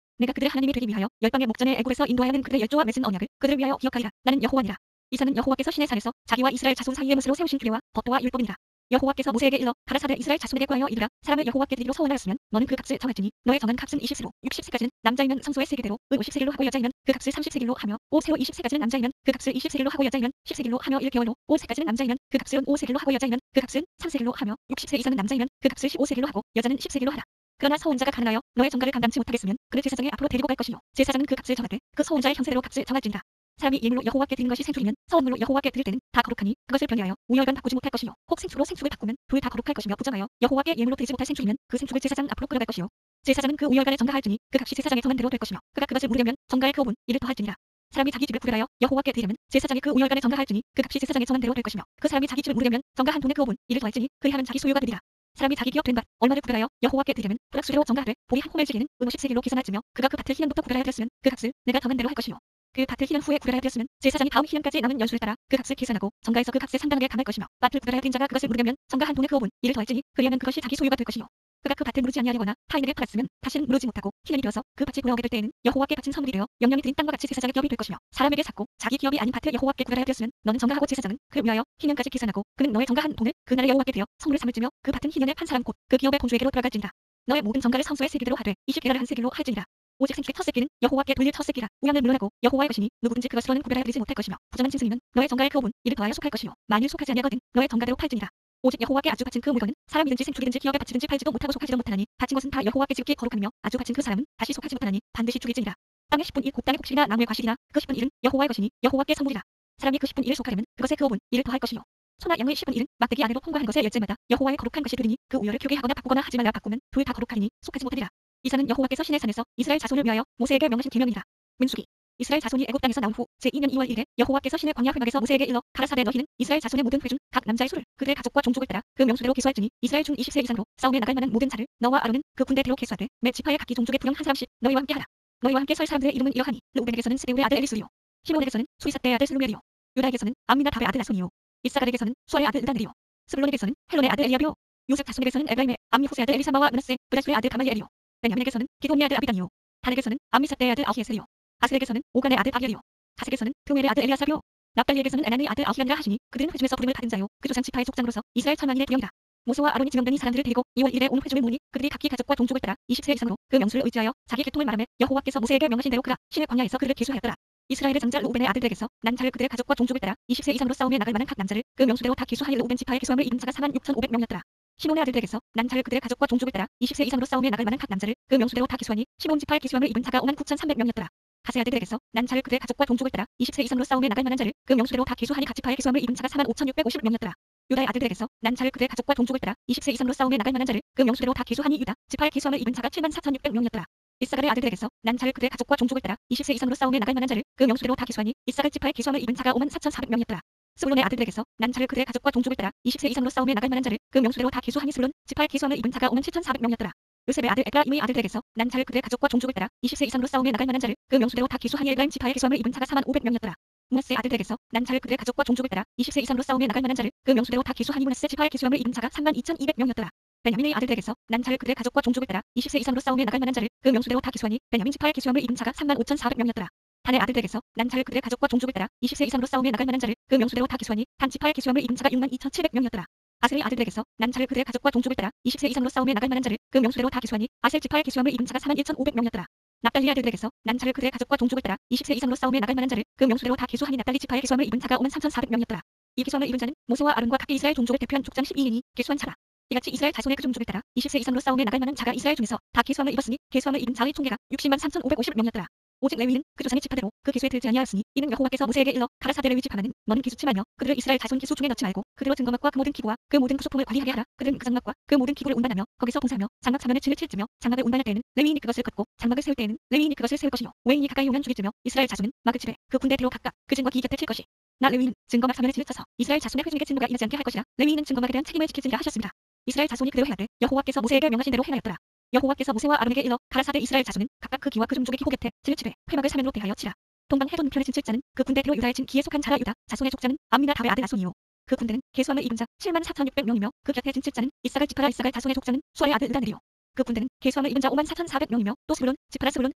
내가 그들의 하나님이 되기 위하여 열방의 목전에 애굽에서 인도하여는 그들의 열조와 맺은 언약을 그들을 위하여 기억하리라. 나는 여호와니라. 이사는 여호와께서 시내 산에서 자기와 이스라엘 자손 사이에 못으로 세우신 규례와 법도와 율법이니라. 여호와께서 모세에게 일러 가라사대 이스라엘 자손에게 구하여 이르라. 사람을 여호와께 드리기로 서원하였으면 너는 그 값을 정할지니 너의 정한 값은 20세로 60세까지는 남자이면 성소의 세계대로 의 50세겔로 하고 여자이면 그 값을 30세겔로 하며 오세로 20세까지는 남자이면 그 값을 20세겔로 하고 여자이면 10세겔로 하며 1개월로 5세까지는 남자이면 그 값을 5세겔로 하고 여자이면 그 값은 3세겔로 하며 60세 이상은 남자이면 그 값을 15세겔로 하고 여자는 10세겔로 하라. 그러나 서원자가 가난하여 너의 정가를 감당치 못하겠으면 그를 제사장의 앞으로 데리고 갈 것이요 제사장은 그 값을 정하되 그 서원자의 형세대로 값을 정할지니라. 사람이 예물로 여호와께 드리는 것이 생축이면 서원물로 여호와께 드릴 때는 다 거룩하니 그것을 변해하여 우열간 바꾸지 못할 것이요 혹 생축으로 생축을 바꾸면 둘 다 거룩할 것이며 부정하여 여호와께 예물로 드리지 못할 생축이면 그 생축을 제사장 앞으로 끌어갈 것이요 제사장은 그 우열간에 정가할지니 그 값이 제사장의 정한 대로 될 것이며 그가 그것을 물으려면 정가의 그 5분 이를 더할지니라. 사람이 자기 집을 구별하여 여호와께 드리려면 제사장이 그 우열간에 정가할지니 그 값이 제사장의 정한 대로 될 것이며 그 사람이 자기 집을 물으려면 정가한 돈의 그 5분 이를 더할지니 그리 하면 자기 소유가 되리라. 사람이 자기 기업된 밭 얼마를 구별하여 여호와께 드리려면 부락수대로 정가하되 보리 한 호멜 지기는 은 50세겔로 계산할지며 그가 그 밭을 희년부터 구별하여 드렸으면 그 값을 내가 정한 대로 할 것이요 그 밭을 희년 후에 구별하여 드렸으면 제사장이 다음 희년까지 남은 연수를 따라 그 값을 계산하고 정가에서 그 값에 상당하게 감할 것이며 밭을 구별하여 드린 자가 그것을 물으려면 정가한 돈의 그 5분 이를 더할지니 그리하면 그것이 자기 소유가 될 것이요 그가 그 밭을 무르지 아니하려거나 타인에게 팔았으면 다시는 무르지 못하고 희년이 되어서 그 밭이 돌아오게 될 때에는 여호와께 바친 선물이 되어 영영이 드린 땅과 같이 제사장의 기업이 될 것이며 사람에게 샀고 자기 기업이 아닌 밭을 여호와께 구별하여 드렸으면 너는 정가하고 제사장은 그를 위하여 희년까지 계산하고 그는 너의 정가한 돈을 그날에 여호와께 드려 성물을 삼을지며 그 밭은 희년에 판 사람 곧 그 기업의 본주에게로 돌아갈지니라. 너의 모든 정가를 성소의 세기대로 하되 20개를 한 세기로 할지니라. 오직 생축의 첫 새끼는 여호와께 돌릴 첫 새끼라. 우양을 물러나고 여호와의 것이니 누구든지 그것으로는 구별하여 드리지 못할 것이며 부정한 짐승이면 너의 정가의 그 5분 이를 더하여 속할 것이요 만일 속하지 아니하거든 너의 정가대로 팔지니라. 오직 여호와께 아주 바친 그 물건은 사람이든지 생축이든지 기업에 바치든지 팔지도 못하고 속하지도 못하나니 바친 것은 다 여호와께 지극히 거룩하며 아주 바친 그 사람은 다시 속하지 못하나니 반드시 죽일지니라. 땅의 10분 1 곡땅의 곡식이나 나무의 과실이나 그 10분 1은 여호와의 것이니 여호와께 선물이라. 사람이 그 10분 1을 속하려면 그것의 그 5분 이를 더할 것이요 소나 양의 10분 1은 막대기 안으로 통과하는 것의 열째마다 여호와의 거룩한 것이 되리니 그 우열을 표게 하거나 바꾸거나 하지 말라. 바꾸면 둘 다 거룩하리니 속하지 못하리라. 이사는 여호와께서 시내 산에서 이스라엘 자손을 위하여 모세에게 명하신 계명이라. 민수기 이스라엘 자손이 애굽 땅에서 나온 후 제2년 2월 1일에 여호와께서 시내 광야 회막에서 모세에게 일러 가라사대 너희는 이스라엘 자손의 모든 회중 각 남자의 수를 그들의 가족과 종족을 따라 그 명수대로 계수할지니 이스라엘 중 20세 이상으로 싸움에 나갈 만한 모든 자를 너와 아론은 그 군대대로 계수하되 매 지파의 각기 종족의 부령 한 사람씩 너희와 함께 하라. 너희와 함께 설 사람들의 이름은 이러하니 르우벤에게서는 스데울의 아들 엘리수리요, 시몬에게서는 수이삿대의 아들 슬루멜이요, 유다에게서는 암미나답의 아들 나손이요, 이사갈에게서는 수아의 아들 의단이요, 스불론에게서는 헬론의 아들 엘리압이요, 요셉 자손에게서는 에브라임의 암미후스의 아들 엘리사마와 므낫세 브라스의 아들 가말리엘이요, 베냐민에게서는 기돈의 아들 아비단이요, 단에게서는 암미삿대의 아들 아히에셀이요, 아슬에게서는 오간의 아들 아기엘이요, 가색에서는 드우엘의 아들 엘리아삽이요, 납달리에게서는 에난의 아들 아히안이라 하시니 그들은 회중에서 부름을 받은 자요 그 조상 지파의 족장으로서 이스라엘 천만인의 부영이다. 모세와 아론이 지명된 이 사람들을 데리고 2월 1일에 온 회중을 모으니 그들이 각기 가족과 종족을 따라 20세 이상으로 그 명수를 의지하여 자기 계통을 말하며 여호와께서 모세에게 명하신 대로 그가 시내 광야에서 그들을 계수하였더라. 이스라엘의 장자 르우벤의 아들들에게서 난자를 그들의 가족과 종족을 따라 20세 이상으로 싸움에 나갈 만한 각 남자를 그 명수대로 다 계수하니 르우벤 지파의 계수함을 입은 자가 46,500명이었더라. 시몬의 아들들에게서 난자를 그들의 가족과 종족을 따라 20세 이상으로 싸움에 나갈 만한 각 남자를 그 명수대로 다 계수하니 시몬 지파의 계수함을 입은 자가 59,300명이었더라. 가세 아들들에게서 난자를 그들의 가족과 종족을 따라 20세 이상으로 싸움에 나갈 만한 자를 그 명수대로 다 계수하니 각 지파의 계수함을 입은 자가 45,650명이었더라. 유다의 아들들에게서 난자를 그들의 가족과 종족을 따라 20세 이상으로 싸움에 나갈 만한 자를 그 명수대로 다 계수하니 유다 지파의 계수함을 입은 자가 74,600명이었더라. 이사갈의 아들들에게서 난자를 그들의 가족과 종족을 따라 20세 이상으로 싸움에 나갈 만한 자를 그 명수대로 다 계수하니 이사갈 지파의 계수함을 입은 자가 54,400명이었더라. 스불론의 아들들에게서 난자를 그들의 가족과 종족을 따라 20세 이상으로 싸움에 나갈 만한 자를 그 명수대로 다 계수하니 스불론 지파의 계수함을 입은 자가 57,400명이었더라. 요셉의 아들 에브라임의 아들들에게서 난자를 그들의 가족과 종족을 따라 20세 이상으로 싸움에 나갈 만한 자를 그 명수대로 다 계수하니 에브라임 지파의 계수함을 입은 자가 41,500명이었더라. 므낫세의 아들들에게서 난자를 그들의 가족과 종족을 따라 20세 이상으로 싸움에 나갈 만한 자를 그 명수대로 다 계수하니 므낫세 지파의 계수함을 입은 자가 32,200명이었더라. 베냐민의 아들들에게서 난자를 그들의 가족과 종족을 따라 20세 이상으로 싸움에 나갈 만한 자를 그 명수대로 다 계수하니 베냐민 지파의 계수함을 입은 자가 35,400명이었더라. 단의 아들들에게서 난자를 그들의 가족과 종족을 따라 20세 이상으로 싸움에 나갈 만한 자를 그 명수대로 다 계수하니 단 지파의 계수함을 입은 자가 62,700명이었더라. 아셀의 아들들에게서 난자를 그들의 가족과 종족을 따라 20세 이상으로 싸움에 나갈 만한 자를 그 명수대로 다 계수하니 아셀 지파의 계수함을 입은 자가 41,500명이었더라. 납달리 아들들에게서 난자를 그들의 가족과 종족을 따라 20세 이상으로 싸움에 나갈 만한 자를 그 명수대로 다 계수하니 납달리 지파의 계수함을 입은 자가 53,400명이었더라. 이 계수함을 입은 자는 모세와 아론과 각기 이스라엘 종족을 대표한 족장 12인이 계수한 자라. 이같이 이스라엘 자손의 그 종족을 따라 20세 이상으로 싸움에 나갈 만한 자가 이스라엘 중에서 다 계수함을 입었으니 계수함을 입은 자의 총계가 603,550명이었더라. 오직 레위는 그 조상의 지파대로 그 계수에 들지 아니하였으니 이는 여호와께서 모세에게 일러 가라사대 레위 지파만은 너는 기수치 말며 그들을 이스라엘 자손 기수 중에 넣지 말고 그대로 증거막과 그 모든 기구와 그 모든 부속품을 관리하게 하라. 그들은 그 장막과 그 모든 기구를 운반하며 거기서 봉사하며 장막 차면에 칠을 칠지며 장막을 운반할 때에는 레위인이 그것을 긋고 장막을 세울 때에는 레위인이 그것을 세울 것이요 외인이 가까이 오면 죽일지며 이스라엘 자손은 막을 칠해 그 군대대로 각각 그 진과 기 곁에 칠 것이 나 레위인은 증거막 차면에 칠을 쳐서 이스라엘 자손의 회중에게 진노가 일어나지 않게 할 것이라. 레위인은 증거막에 대한 책임을 지킬지니라 하셨습니다. 이스라엘 자손이 그대로 행하되 여호와께서 모세에게 명하신 대로 행하였더라. 여호와께서 모세와 아론에게 일러 가라사대 이스라엘 자손은 각각 그 기와 그 종족의 기호 곁에 칠을 치되 회막을 사면으로 대하여 치라. 동방 해돈 편에 친 칠자는 그 군대대로 유다의 진 기에 속한 자라. 유다 자손의 족자는 암미나답의 아들 나손이요 그 군대는 계수함을 입은 자 74,600명이며 그 곁에 진 칠자는 이사갈 지파라. 이사갈 자손의 족자는 수아의 아들 의단이요 그 군대는 계수함을 입은 자 54,400명이며 또 스불론 지파라. 스불론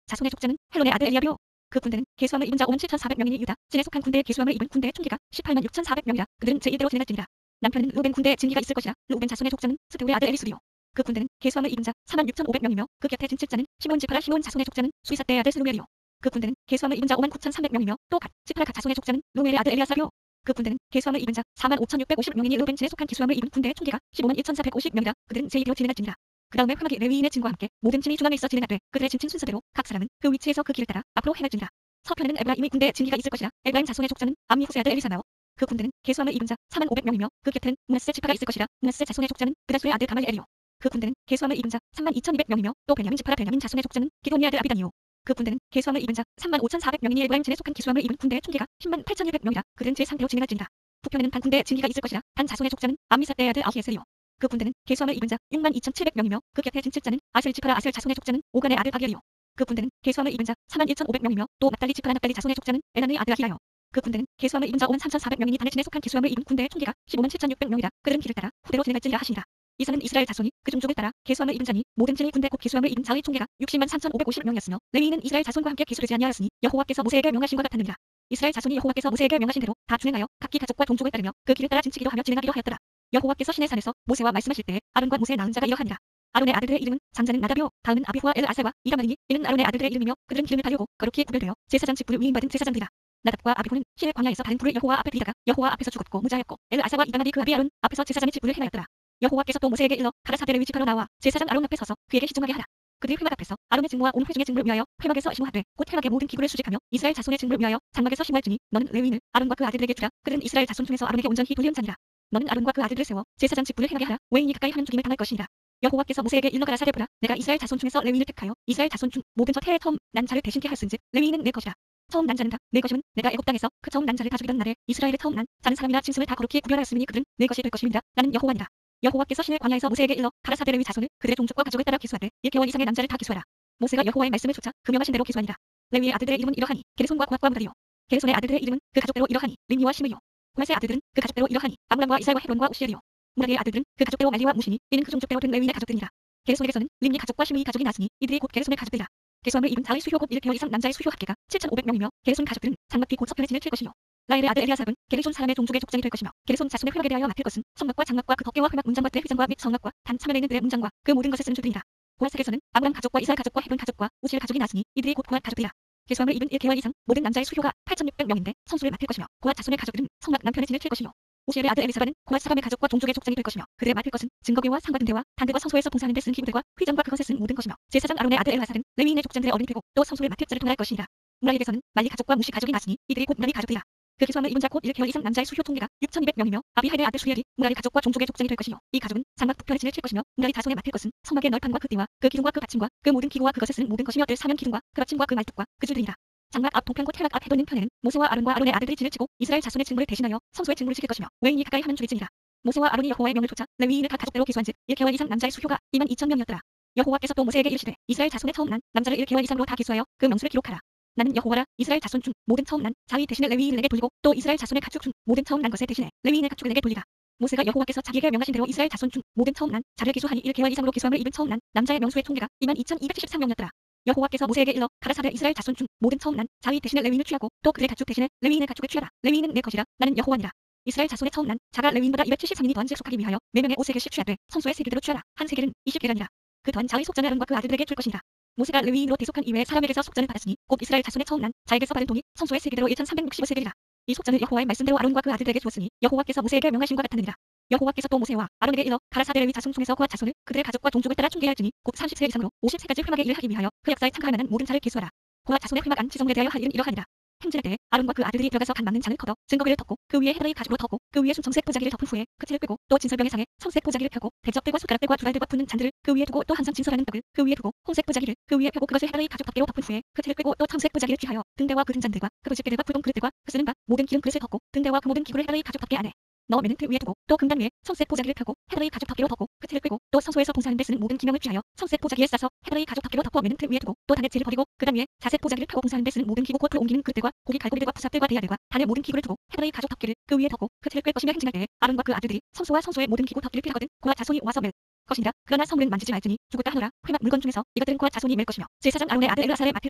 자손의 족자는 헬론의 아들 엘리압이요 그 군대는 계수함을 입은 자 57,400명이니 유다 진에 속한 군대의 계수함을 입은 군대의 총기가 186,400명이라. 그들은 제1대로 진행할지니라. 남편은 르우벤 군대에 진기가 있을 것이라. 르우벤 자손의 족자는 스데울의 아들 엘리수리요 그 군대는 계수함을 입은 자 46,500명이며 그 곁에 진 칠자는 시몬 지파라. 시몬 자손의 족자는 수이삿대의 아들 슬루멜이요 그 군대는 계수함을 입은 자 59,300명이며 또 갓 지파라. 갓 자손의 족자는 루멜의 아들 엘리아삽이요 그 군대는 계수함을 입은 자 45,650명이니 르우벤 진에 속한 계수함을 입은 군대의 총기가 151,450명이라. 그들은 제2대로 진행할지니라. 그 다음에 회막이 레위인의 진과 함께 모든 진이 중앙에 있어 진행하되 그들의 진친 순서대로 각 사람은 그 위치에서 그 길을 따라 앞으로 행할지니라. 서편에는 에브라임의 군대에 진기가 있을 것이라. 에브라임 자손의 족자는 암미후스의 아들 엘리사마요 그 군대는 계수함을 입은 자 45,500명이며 그 곁에는 므낫세 지파가 있을 것이라. 므낫세 자손의 족자는 브라스의 아들 가말리엘이요 그 군대는 계수함을 입은 자 32,200명이며 또 베냐민 지파라. 베냐민 자손의 족자는 기돈의 아들 아비단이요 그 군대는 계수함을 입은 자 35,400명이니 에브라임 진에 속한 계수함을 입은 군대의 총기가 108,100명이라. 그들은 제3대로 진행할지니라. 북편에는 단 군대에 진기가 있을 것이라. 단 자손의 족자는 암미삿대의 아들 아히에셀이요 그 군대는 계수함을 입은 자 62,700명이며 그 곁에 진 칠자는 아셀 지파라. 아셀 자손의 족자는 오간의 아들 아기엘이요 그 군대는 계수함을 입은 자 41,500명이며 또 납달리 지파라. 납달리 자손의 족자는 에난의 아들 아히라요 그 군대는 계수함을 입은 자 53,400명이니 단의 진에 속한 계수함을 입은 군대의 총기가 157,600명이라. 그들은 길을 따라 후대로 진행할지니라 하시니라. 이사는 이스라엘 자손이 그 종족을 따라 계수함을 입은 자니 모든 진의 군대 곧 계수함을 입은 자의 총계가 603,550명이었으며 레위인은 이스라엘 자손과 함께 계수되지 아니하였으니 여호와께서 모세에게 명하신 것 같았느니라. 이스라엘 자손이 여호와께서 모세에게 명하신 대로 다 준행하여 각기 가족과 종족을 따르며 그 길을 따라 진치기도 하며 진행하기도 하였더라. 여호와께서 시내 산에서 모세와 말씀하실 때에 아론과 모세의 낳은 자가 이러하니라. 아론의 아들들의 이름은 장자는 나답이요 다음은 아비후와 엘아살과 이라마니니 이는 아론의 아들들의 이름이며 그들은 기름을 달려고 거룩히 구별되어 제사장 직분을 위임받은 제사장들이라. 나답과 아비후는 시내 광야에서 다른 불을 여호와 앞에 들이다가 여호와 앞에서 죽었고 무자였고 엘아살과 이다말이 그 아비 아론 앞에서 제사장의 직분을 행하였더라. 여호와께서 또 모세에게 일러 가라사대 레위 지파로 나와 제사장 아론 앞에 서서 그에게 시중하게 하라. 그들이 회막 앞에서 아론의 직무와 온 회중의 직무를 위하여 회막에서 시무하되 곧 회막의 모든 기구를 수직하며 이스라엘 자손의 직무를 위하여 장막에서 시무할지니 너는 레위인을 아론과 그 아들들에게 주라. 그들은 이스라엘 자손 중에서 아론에게 온전히 돌리은 자니라. 너는 아론과 그 아들들을 세워 제사장 직분을 행하게 하라. 외인이 가까이 하면 죽임을 당할 것이니라. 여호와께서 모세에게 일러 가라사대 보라. 내가 이스라엘 자손 중에서 레위인을 택하여 이스라엘 자손 중 모든 저 태의 터움 난 자를 대신케 하였은즉 레위인은 내 것이라. 처음 난 자는 다 내 것임은 내가 애굽 땅에서 그 처음 난 자를 가죽이던 날에 이스라엘의 처음 난 자는 사람이나 짐승을 다 거룩히 구별하였으니 그들은 내 것이 될 것임이니라. 나는 여호와니라. 여호와께서 신의 광야에서 모세에게 일러 가라사대 레위 자손을 그들의 종족과 가족을 따라 기수하되 1개월 이상의 남자를 다 기수하라. 모세가 여호와의 말씀을 좇아 그 명하신 대로 기수하니라. 레위의 아들들의 이름은 이러하니 게르손과 고핫과 무다리요. 게르손의 아들들의 이름은 그 가족대로 이러하니 림니와 시므이요. 고핫의 아들들은 그 가족대로 이러하니 아므람과 이살과 헤론과 우시엘이요. 무다리의 아들들은 그 가족대로 말리와 무시니 이는 그 종족대로 된 레위인의 가족들이니라. 게르손에게서는 림니 가족과 시므이 가족이 나으니 이들이 곧 게르손의 가족들이라. 게르손의 이름 자의 수효 곧 1개월 이상 남자의 수효 합계가 7,500명이며 게르손 가족들은 장막뒤 곧 서편에 지낼 것이요. 라엘의 아들 엘리아삽은 게르손 사람의 종족의 족장이 될 것이며 게르손 자손의 회막에 대하여 맡을 것은 성막과 장막과 그 덮개와 회막 문장과 뜰 휘장과 및 성막과 단 참여에 있는 들의 문장과 그 모든 것을 쓰는 줄들이라. 고핫에게서는 아므람 가족과 이살 가족과 헤론 가족과 우시엘 가족이 나으니 이들이 곧 고핫 가족들이라. 게수함을 입은 1개월 이상 모든 남자의 수효가 8,600명인데 선수를 맡을 것이며 고핫 자손의 가족들은 성막 남편에 지낼 것이요. 우시엘의 아들 엘리사바는 고핫 사람의 가족과 종족의 족장이 될 것이며 그들의 맡을 것은 증거궤와 상과 등대와 단들과 성소에서 봉사하는 데 쓰는 기구들과 휘장과 그것에 쓰는 모든 것이며 제사장 아론의 아들 엘라살은 레위인의 족장들의 어른이 되고 또 성소를 맡을 자를 통할 것이니라. 무라리에게서는 말리 가족과 무시 가족이 나으니 이들이 곧 무라리 가족들이라. 그 게수함을 입은 자 곧 1개월 이상 남자의 수효 통계가 6,200명이며 아비하일의 아들 수엘이 무라리 가족과 종족의 족장이 될 것이며 이 가족은 장막 북편에 지낼 것이며 무라리 자손에 맡을 것은 성막의 널판과 그 띠와 그 기둥과 그 받침과 그 모든 기구와 그것에 쓰는 모든 것이며 뜰 사면 기둥과 그 받침과 그 말뚝과 그 줄들이라. 장막 앞 동편 곧 회막 앞 해돋는 편에는 모세와 아론과 아론의 아들들이 진을 치고 이스라엘 자손의 직무를 대신하여 성소의 직무를 지킬 것이며 외인이 가까이 하면 줄이지니라. 모세와 아론이 여호와의 명을 좇아 레위인을 다 가족대로 기수한즉 1개월 이상 남자의 수효가 22,000명이었더라. 여호와께서 또 모세에게 이르시되 이스라엘 자손의 처음 난 남자를 1개월 이상으로 다 기수하여 그 명수를 기록하라. 나는 여호와라. 이스라엘 자손 중 모든 처음 난 자위 대신에 레위인을 내게 돌리고 또 이스라엘 자손의 가축 중 모든 처음 난 것에 대신에 레위인의 가축을 내게 돌리라. 모세가 여호와께서 자기에게 명하신 대로 이스라엘 자손 중 모든 처음 난 자를 기수하니 1개월 이상으로 기수함을 입은 처음 난 남자의 명수의 통계가 22,273명이었더라. 여호와께서 모세에게 일러 가라사대 이스라엘 자손 중 모든 처음 난 자위 대신에 레위인을 취하고 또 그들의 가축 대신에 레위인의 가축을 취하라. 레위인은 내 것이라. 나는 여호와니라. 이스라엘 자손의 처음 난 자가 레위인보다 273인이 더한즉 속하기 위하여 매명에 5세겔씩 취하되 성소의 세겔대로 취하라. 한 세겔은 20계란이라. 그 더한 자의 속전을 아론과 그 아들들에게 줄 것이니라. 모세가 레위인으로 대속한 이외의 사람에게서 속전을 받았으니 곧 이스라엘 자손의 처음 난 자에게서 받은 돈이 성소의 세겔대로 1,365세겔이라. 이 속전을 여호와의 말씀대로 아론과 그 아들들에게 주었으니 여호와께서 모세에게 명하신과 같았느니라. 여호와께서 또 모세와 아론에게 일러 가라사대 레위 자손 중에서 고핫 자손을 그들의 가족과 종족을 따라 충계하였으니 곧 30세 이상으로 50세까지 회막의 일을 하기 위하여 그 역사에 참가할 만한 모든 자를 기수하라. 고핫 자손의 회막 안 지성에 대하여 할 일은 이러하니라. 행진할 때에 아론과 그 아들들이 들어가서 간 막는 잔을 걷어 증거궤를 덮고 그 위에 헤브라이 가죽으로 덮고 그 위에 순청색 보자기를 덮은 후에 그 틀을 끄고 또 진설병의 상에 청색 보자기를 펴고 대접들과 숟가락들과 두랄들과 붓는 잔들을 그 위에 두고 또 항상 진설하는 떡을 그 위에 두고 홍색 보자기를 그 위에 펴고 그것을 헤브라이 가죽 덮개로 덮은 후에 그 틀을 끄고 또 청색 보자기를 취하여 등대와 그 등잔들과 그 부집개들과 붉은 그릇들과 그 쓰는 바 모든 기름 그릇을 덮고 등대와 그 모든 기구를 헤브라이 가죽 덮개 안에 넣어 매는 틀 위에 두고 또 금단 위에 청색 보자기를 펴고 헤브라이 가죽 덮개로 덮고 그 틀을 끄고 또 성소에서 봉사하는 데 쓰는 모든 기명을 취하여 청색 보자기에 싸서 헤브라이 가죽 덮개로 덮어 매는 틀 위에 두고 또 단의 질을 버리고 그단 위에 자색 보자기를 펴고 봉사하는 데 쓰는 모든 기구 곧 불 옮기는 그릇들과 고기 갈고리들과 부삽들과 대야들과 단의 모든 기구를 두고 헤브라이 가죽 덮개를 그 위에 덮고 그 틀을 끌 것이며 행진할 때에 아론과 그 아들들이 성소와 성소의 모든 기구 덮개를 피하거든 고핫 자손이 와서 맬 것이니라. 그러나 성물은 만지지 말지니 죽을까 하노라. 회막 물건 중에서 이것들은 고핫 자손이 맬 것이며 제사장 아론의 아들 엘르아살에 맡을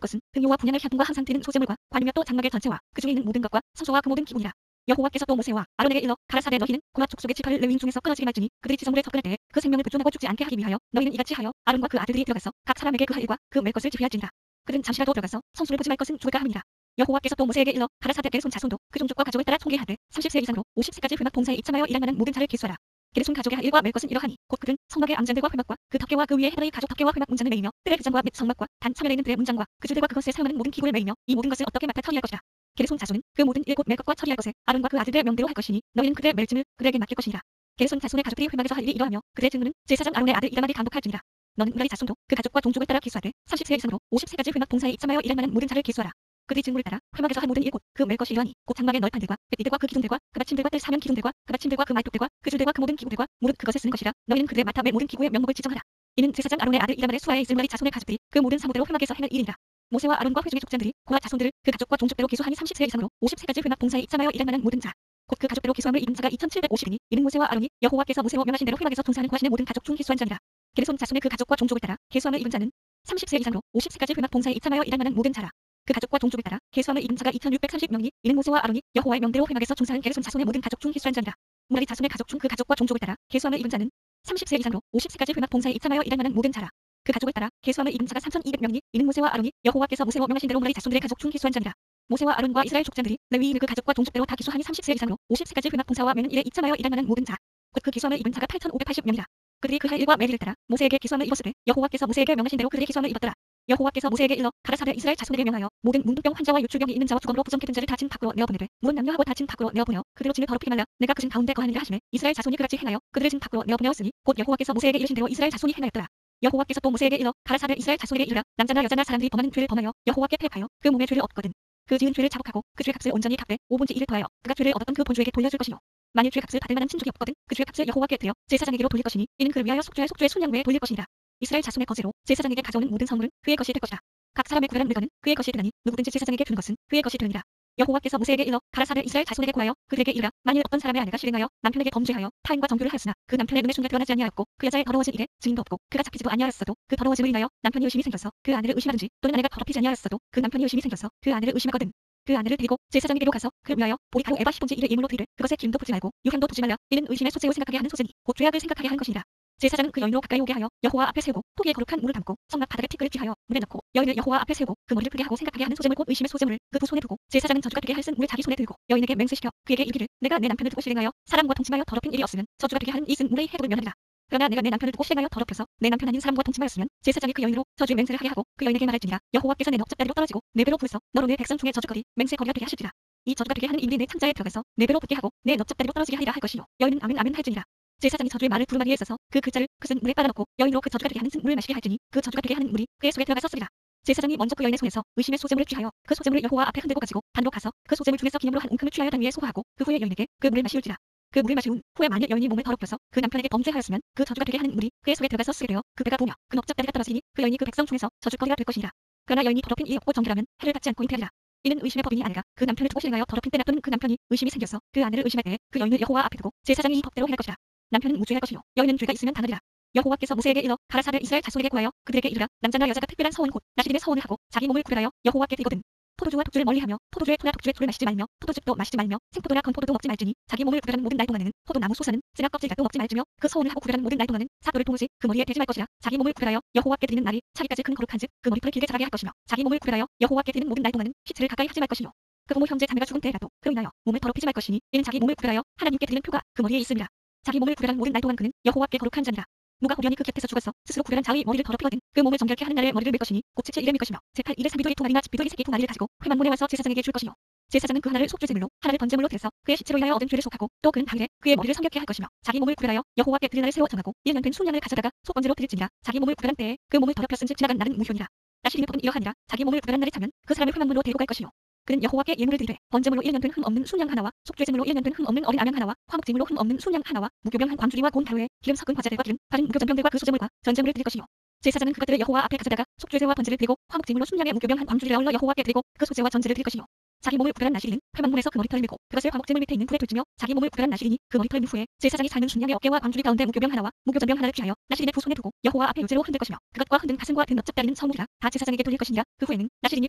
것은 등요와 분향을 향분과 항상 드는 소재물과 관이며 또 장막의 전체와 그 중에 있는 모든 것과 성소와 그 모든 기구니라. 여호와께서 또 모세와 아론에게 일러 가라사대 너희는 고핫 족속의 지파를 레위인 중에서 끊어지게 말지니 그들이 지성물에 접근할 때에 그 생명을 부존하고 죽지 않게 하기 위하여 너희는 이같이 하여 아론과 그 아들들이 들어가서 각 사람에게 그 할 일과 그 맬 것을 지휘할지니라. 그들은 잠시라도 들어가서 성소를 보지 말 것은 죽을까 함이니라. 여호와께서 또 모세에게 일러 가라사대 게르손 자손도 그 종족과 가족을 따라 통계하되 30세 이상으로 50세까지 회막 봉사에 입참하여 일할 만한 모든 자를 기수하라. 게르손 가족의 할 일과 맬 것은 이러하니 곧 그들은 성막의 암장들과 회막과 그 덮개와 그 위에 헤브라이 가죽 덮개와 회막 문장을 매이며 뜰의 규장과 및 성막과 단 참여에 있는 들의 문장과 그 줄들과 그것에 사용하는 모든 기구를 매이며 이 모든 것을 어떻게 맡아 처리할 것이라. 게르손 자손은 그 모든 일 곧 맬 것과 처리할 것에 아론과 그 아들들의 명대로 할 것이니 너희는 그들의 맬 짐을 그들에게 맡길 것이니라. 게르손 자손의 가족들이 회막에서 할 일이 이러하며 그들의 직무는 제사장 아론의 아들 이다말이 감독할지니라. 너는 무라리 자손도 그 가족과 종족을 따라 기수하되 30세 이상으로 50세까지 회막 봉사에 입참하여 일할 만한 모든 자를 기수하라. 그들의 직무를 따라 회막에서 할 모든 일 곧 그 맬 것이 이러하니 곧 장막의 널판들과 그 띠들과 그 기둥들과 그 받침들과 뜰 사면 기둥들과 그 받침들과 그 말뚝들과 그 줄들과 그 모든 기구들과 무릇 그것에 쓰는 것이라. 너희는 그들의 맡아 맬 모든 기구의 명목을 지정하라. 이는 제사장 아론의 아들 이다말의 수하에 있을 무라리 자손의 가족들이 그 모든 사무대로 회막에서 행할 일이니라. 모세와 아론과 회중의 족장들이 고핫 자손들을 그 가족과 종족대로 기수하니 30세 이상으로 50세까지 회막 봉사에 입참하여 일할 만한 모든 자 곧 그 가족대로 기수함을 입은 자가 2,750이니 이는 모세와 아론이 여호와께서 모세와 명하신 대로 회막에서 봉사하는 구하시는 모든 가족 중 기수한 자니라. 게르손 자손의 그 가족과 종족을 따라 계수함을 입은 자는 30세 이상으로 50세까지 회막 봉사에 입참하여 일할 만한 모든 자라. 그 가족과 종족을 따라 계수함을 입은 자가 2,630명이니 이는 모세와 아론이 여호와의 명대로 회막에서 종사하는 게르손 자손의 모든 가족 중 기수한 자니라. 무라리 자손의 가족 중 그 가족과 종족을 따라 계수함을 입은 자는 30세 이상으로 50세까지 회막 봉사에 입참하여 일할 만한 모든 자라. 그 가족을 따라 계수함을 입은 자가 3,200명이니 이는 모세와 아론이 여호와께서 모세와 명하신 대로 무라리 자손들의 가족 중 기수한 자니라. 모세와 아론과 이스라엘 족장들이 레위인을 그 가족과 종족대로 다 기수하니 30세 이상으로 50세까지 회막 봉사와 매는 일에 입참하여 일할 만한 모든 자 곧 그 기수함을 입은 자가 8,580명이라. 그들이 그 할 일과 맬 일을 따라 모세에게 기수함을 입었을 때 여호와께서 모세에게 명하신 대로 그들이 기수함을 입었더라. 여호와께서 모세에게 일러 가라사대 이스라엘 자손에게 명하여 모든 문둥병 환자와 요출병이 있는 자와 주검으로 부정케 든 자를 다 진 밖으로 내어보내되 무릇 남녀하고 다 진 밖으로 내어보내어 그대로 짐을 더럽히게 말라. 내가 그 진 가운데 거하니라 하시매 이스라엘 자손이 그같이 행하여 그들을 진 밖으로 내어보내었으니 곧 여호와께서 모세에게 이르신 대로 이스라엘 자손이 행하였더라. 여호와께서 또 모세에게 일러 가라사대 이스라엘 자손에게 이르라. 남자나 여자나 사람들이 범하는 죄를 범하여 여호와께 패하여 그 몸의 죄를 얻거든 그 지은 죄를 자복하고 그 죄 값을 온전히 갚되 5분의 1을 더하여 그가 죄를 얻었던 그 본주에게 돌려줄 것이요 만일 죄 값을 받을 만한 친족이 없거든 그 죄 값을 여호와께 드려 제사장에게로 돌릴 것이니 이는 그를 위하여 속죄의 순양 외에 돌릴 것이니라. 이스라엘 자손의 거제로 제사장에게 가져오는 모든 성물은 그의 것이 될 것이라. 각 사람의 구별한 물건은 그의 것이 되나니 누구든지 제사장에게 주는 것은 그의 것이 되느니라. 여호와께서 모세에게 일러 가라사대 이스라엘 자손에게 구하여 그들에게 이르라 만일 어떤 사람의 아내가 실행하여 남편에게 범죄하여 타인과 정교를 하였으나 그 남편의 눈에 순간 드러나지 아니하였고 그 여자의 더러워진 일에 증인도 없고 그가 잡히지도 아니하였어도 그 더러워짐을 인하여 남편이 의심이 생겨서 그 아내를 의심하든지 또는 아내가 더럽히지 아니하였어도 그 남편이 의심이 생겨서 그 아내를 의심하거든 그 아내를 데리고 제사장에게로 가서 그를 위하여 보리가루 에바 10분의 1의 예물로 드리되 그것에 기름도 붓지 말고 유향도 두지 말라. 이는 의심의 소재로 생각하게 하는 소재니 곧 죄악을 생각하게 하는 것이니라. 제사장은 그 여인으로 가까이 오게 하여 여호와 앞에 세우고 토기에 거룩한 물을 담고 성막 바닥에 티끌을 쥐하여 물에 넣고 여인을 여호와 앞에 세우고 그 머리를 크게 하고 생각하게 하는 소재물 곧 의심의 소재물을 그 두 손에 두고 제사장은 저주가 되게 할 쓴 물을 자기 손에 들고 여인에게 맹세시켜 그에게 이르기를 내가 내 남편을 두고 실행하여 사람과 동침하여 더럽힌 일이 없으면 저주가 되게 하는 이 쓴 물의 해독을 면하리라. 그러나 내가 내 남편을 두고 실행하여 더럽혀서 내 남편 아닌 사람과 동침하였으면 제사장이 그 여인으로 저주의 맹세를 하게 하고 그 여인에게 말할지니라 여호와께서 내 넉적다리로 떨어지고 내 배로 부으서 너로 내 백성 중에 저주거리 맹세거리가 되게 하실지라. 이 저주가 되게 하는 인이 내 창자에 들어가서 내 배로 붙게 하고 내 넉적다리로 떨어지게 하리라 할 것이요 여인은 아멘 아멘 할지니라. 제사장이 저주의 말을 두루마리에 써서 그 글자를 그슨 물에 빨아넣고 여인으로 그 저주가 되게 하는 쓴 물을 마시게 할지니 그 저주가 되게 하는 물이 그의 속에 들어가 썼으리라. 제사장이 먼저 그 여인의 손에서 의심의 소재물을 취하여 그 소재물을 여호와 앞에 흔들고 가지고 단으로 가서 그 소재물 중에서 기념으로 한 웅큼을 취하여 단 위에 소화하고 그 후에 여인에게 그 물을 마시울지라. 그 물을 마시운 후에 만일 여인이 몸을 더럽혀서 그 남편에게 범죄하였으면 그 저주가 되게 하는 물이 그의 속에 들어가서 쓰게 되어 그 배가 부으며 그 넉적다리가 떨어지니 그 여인이 그 백성 중에서 저주거리가 될 것이니라. 그러나 여인이 더럽힌 일이 없고 정결하면 해를 받지 않고 잉태하리라. 이는 의심의 법이니 아내가 그 남편을 두고 실행하여 더럽힌 때나 또는 그 남편이 의심이 생겨서 그 아내를 의심할 때에 그 여인을 여호와 앞에 두고 제사장이 이 법대로 행할 것이라. 남편은 무죄할 것이요 여인은 죄가 있으면 당하리라. 여호와께서 모세에게 일러 가라사대 이스라엘 자손에게 구하여 그들에게 이르라 남자나 여자가 특별한 서원 곧 나시림의 서원을 하고 자기 몸을 구별하여 여호와께 드리거든 포도주와 독주를 멀리하며 포도주의 토나 독주의 술을 마시지 말며 포도즙도 마시지 말며 생포도나 건포도도 먹지 말지니 자기 몸을 구별하는 모든 날 동안에는 포도나무 소사는 쓰나 껍질도 먹지 말지며 그 서원을 하고 구별하는 모든 날 동안은 사도를 통하지 그 머리에 대지 말 것이라. 자기 몸을 구별하여 여호와께 드리는 날이 차기까지 큰 거룩한즉 그 머리털을 길게 자라게 할 것이며 자기 몸을 구별하여 여호와께 드리는 모든 날 동안은 시체를 가까이 하지 말 것이며 그 부모 형제 자매가 죽은 때라도 그로 인하여 몸을 더럽히지 말 것이니 이는 자기 몸을 구별하여 하나님께 드리는 표가 그 머리에 있음이라. 자기 몸을 구별한 모든 날 동안 그는 여호와께 거룩한 자니라. 누가 호련히 그 곁에서 죽어서 스스로 구별한 자의 머리를 더럽히거든 그 몸을 정결케 하는 날에 머리를 밀 것이니 곧 칠칠 이름일 것이며 제8일에 사비돌이 두 마리나 집비돌이 새끼 두 마리를 가지고 회만문에 와서 제사장에게 줄 것이요 제사장은 그 하나를 속죄제물로 하나를 번제물로 드려서 그의 시체로 인하여 얻은 죄를 속하고 또 그는 당일에 그의 머리를 성결케 할 것이며 자기 몸을 구별하여 여호와께 드릴 날을 세워 정하고 1년 된 순양을 가져다가 속번제로 드릴지니라. 자기 몸을 구별한 때에 그 몸을 더럽혔은즉 지나간 날은 무효니라. 나시림의 법은 이러하니라. 자기 몸을 구별한 날이 차면 그 사람을 회만문으로 데리고 갈 것이요 그는 여호와께 예물을 드리되 번제물로 1년 된 흠 없는 순양 하나와 속죄제물로 1년 된 흠 없는 어린 암양 하나와 화목제물로 흠 없는 순양 하나와 무교병 한 광주리와 곤 가루에 기름 섞은 과자들과 기름 바른 무교전병들과 그 소제물과 전제물을 드릴 것이요 제사장은 그것들을 여호와 앞에 가져다가 속죄제와 번제를 드리고 화목제물로 순양의 무교병 한 광주리를 아울러 여호와께 드리고 그 소제와 전제를 드릴 것이요 자기 몸을 구별한 나시리는 회만문에서 그 머리털을 밀고 그것을 화목제물 밑에 있는 불에 둘지며 자기 몸을 구별한 나시리니 그 머리털을 민 후에 제사장이 삶은 순양의 어깨와 광주리 가운데 무교병 하나와 무교전병 하나를 취하여 나시린의 두 손에 두고 여호와 앞에 요제로 흔들 것이며 그것과 흔든 가슴과 든 넉적다리는 성물이라 다 제사장에게 돌릴 것이니라. 그 후에는 나시린이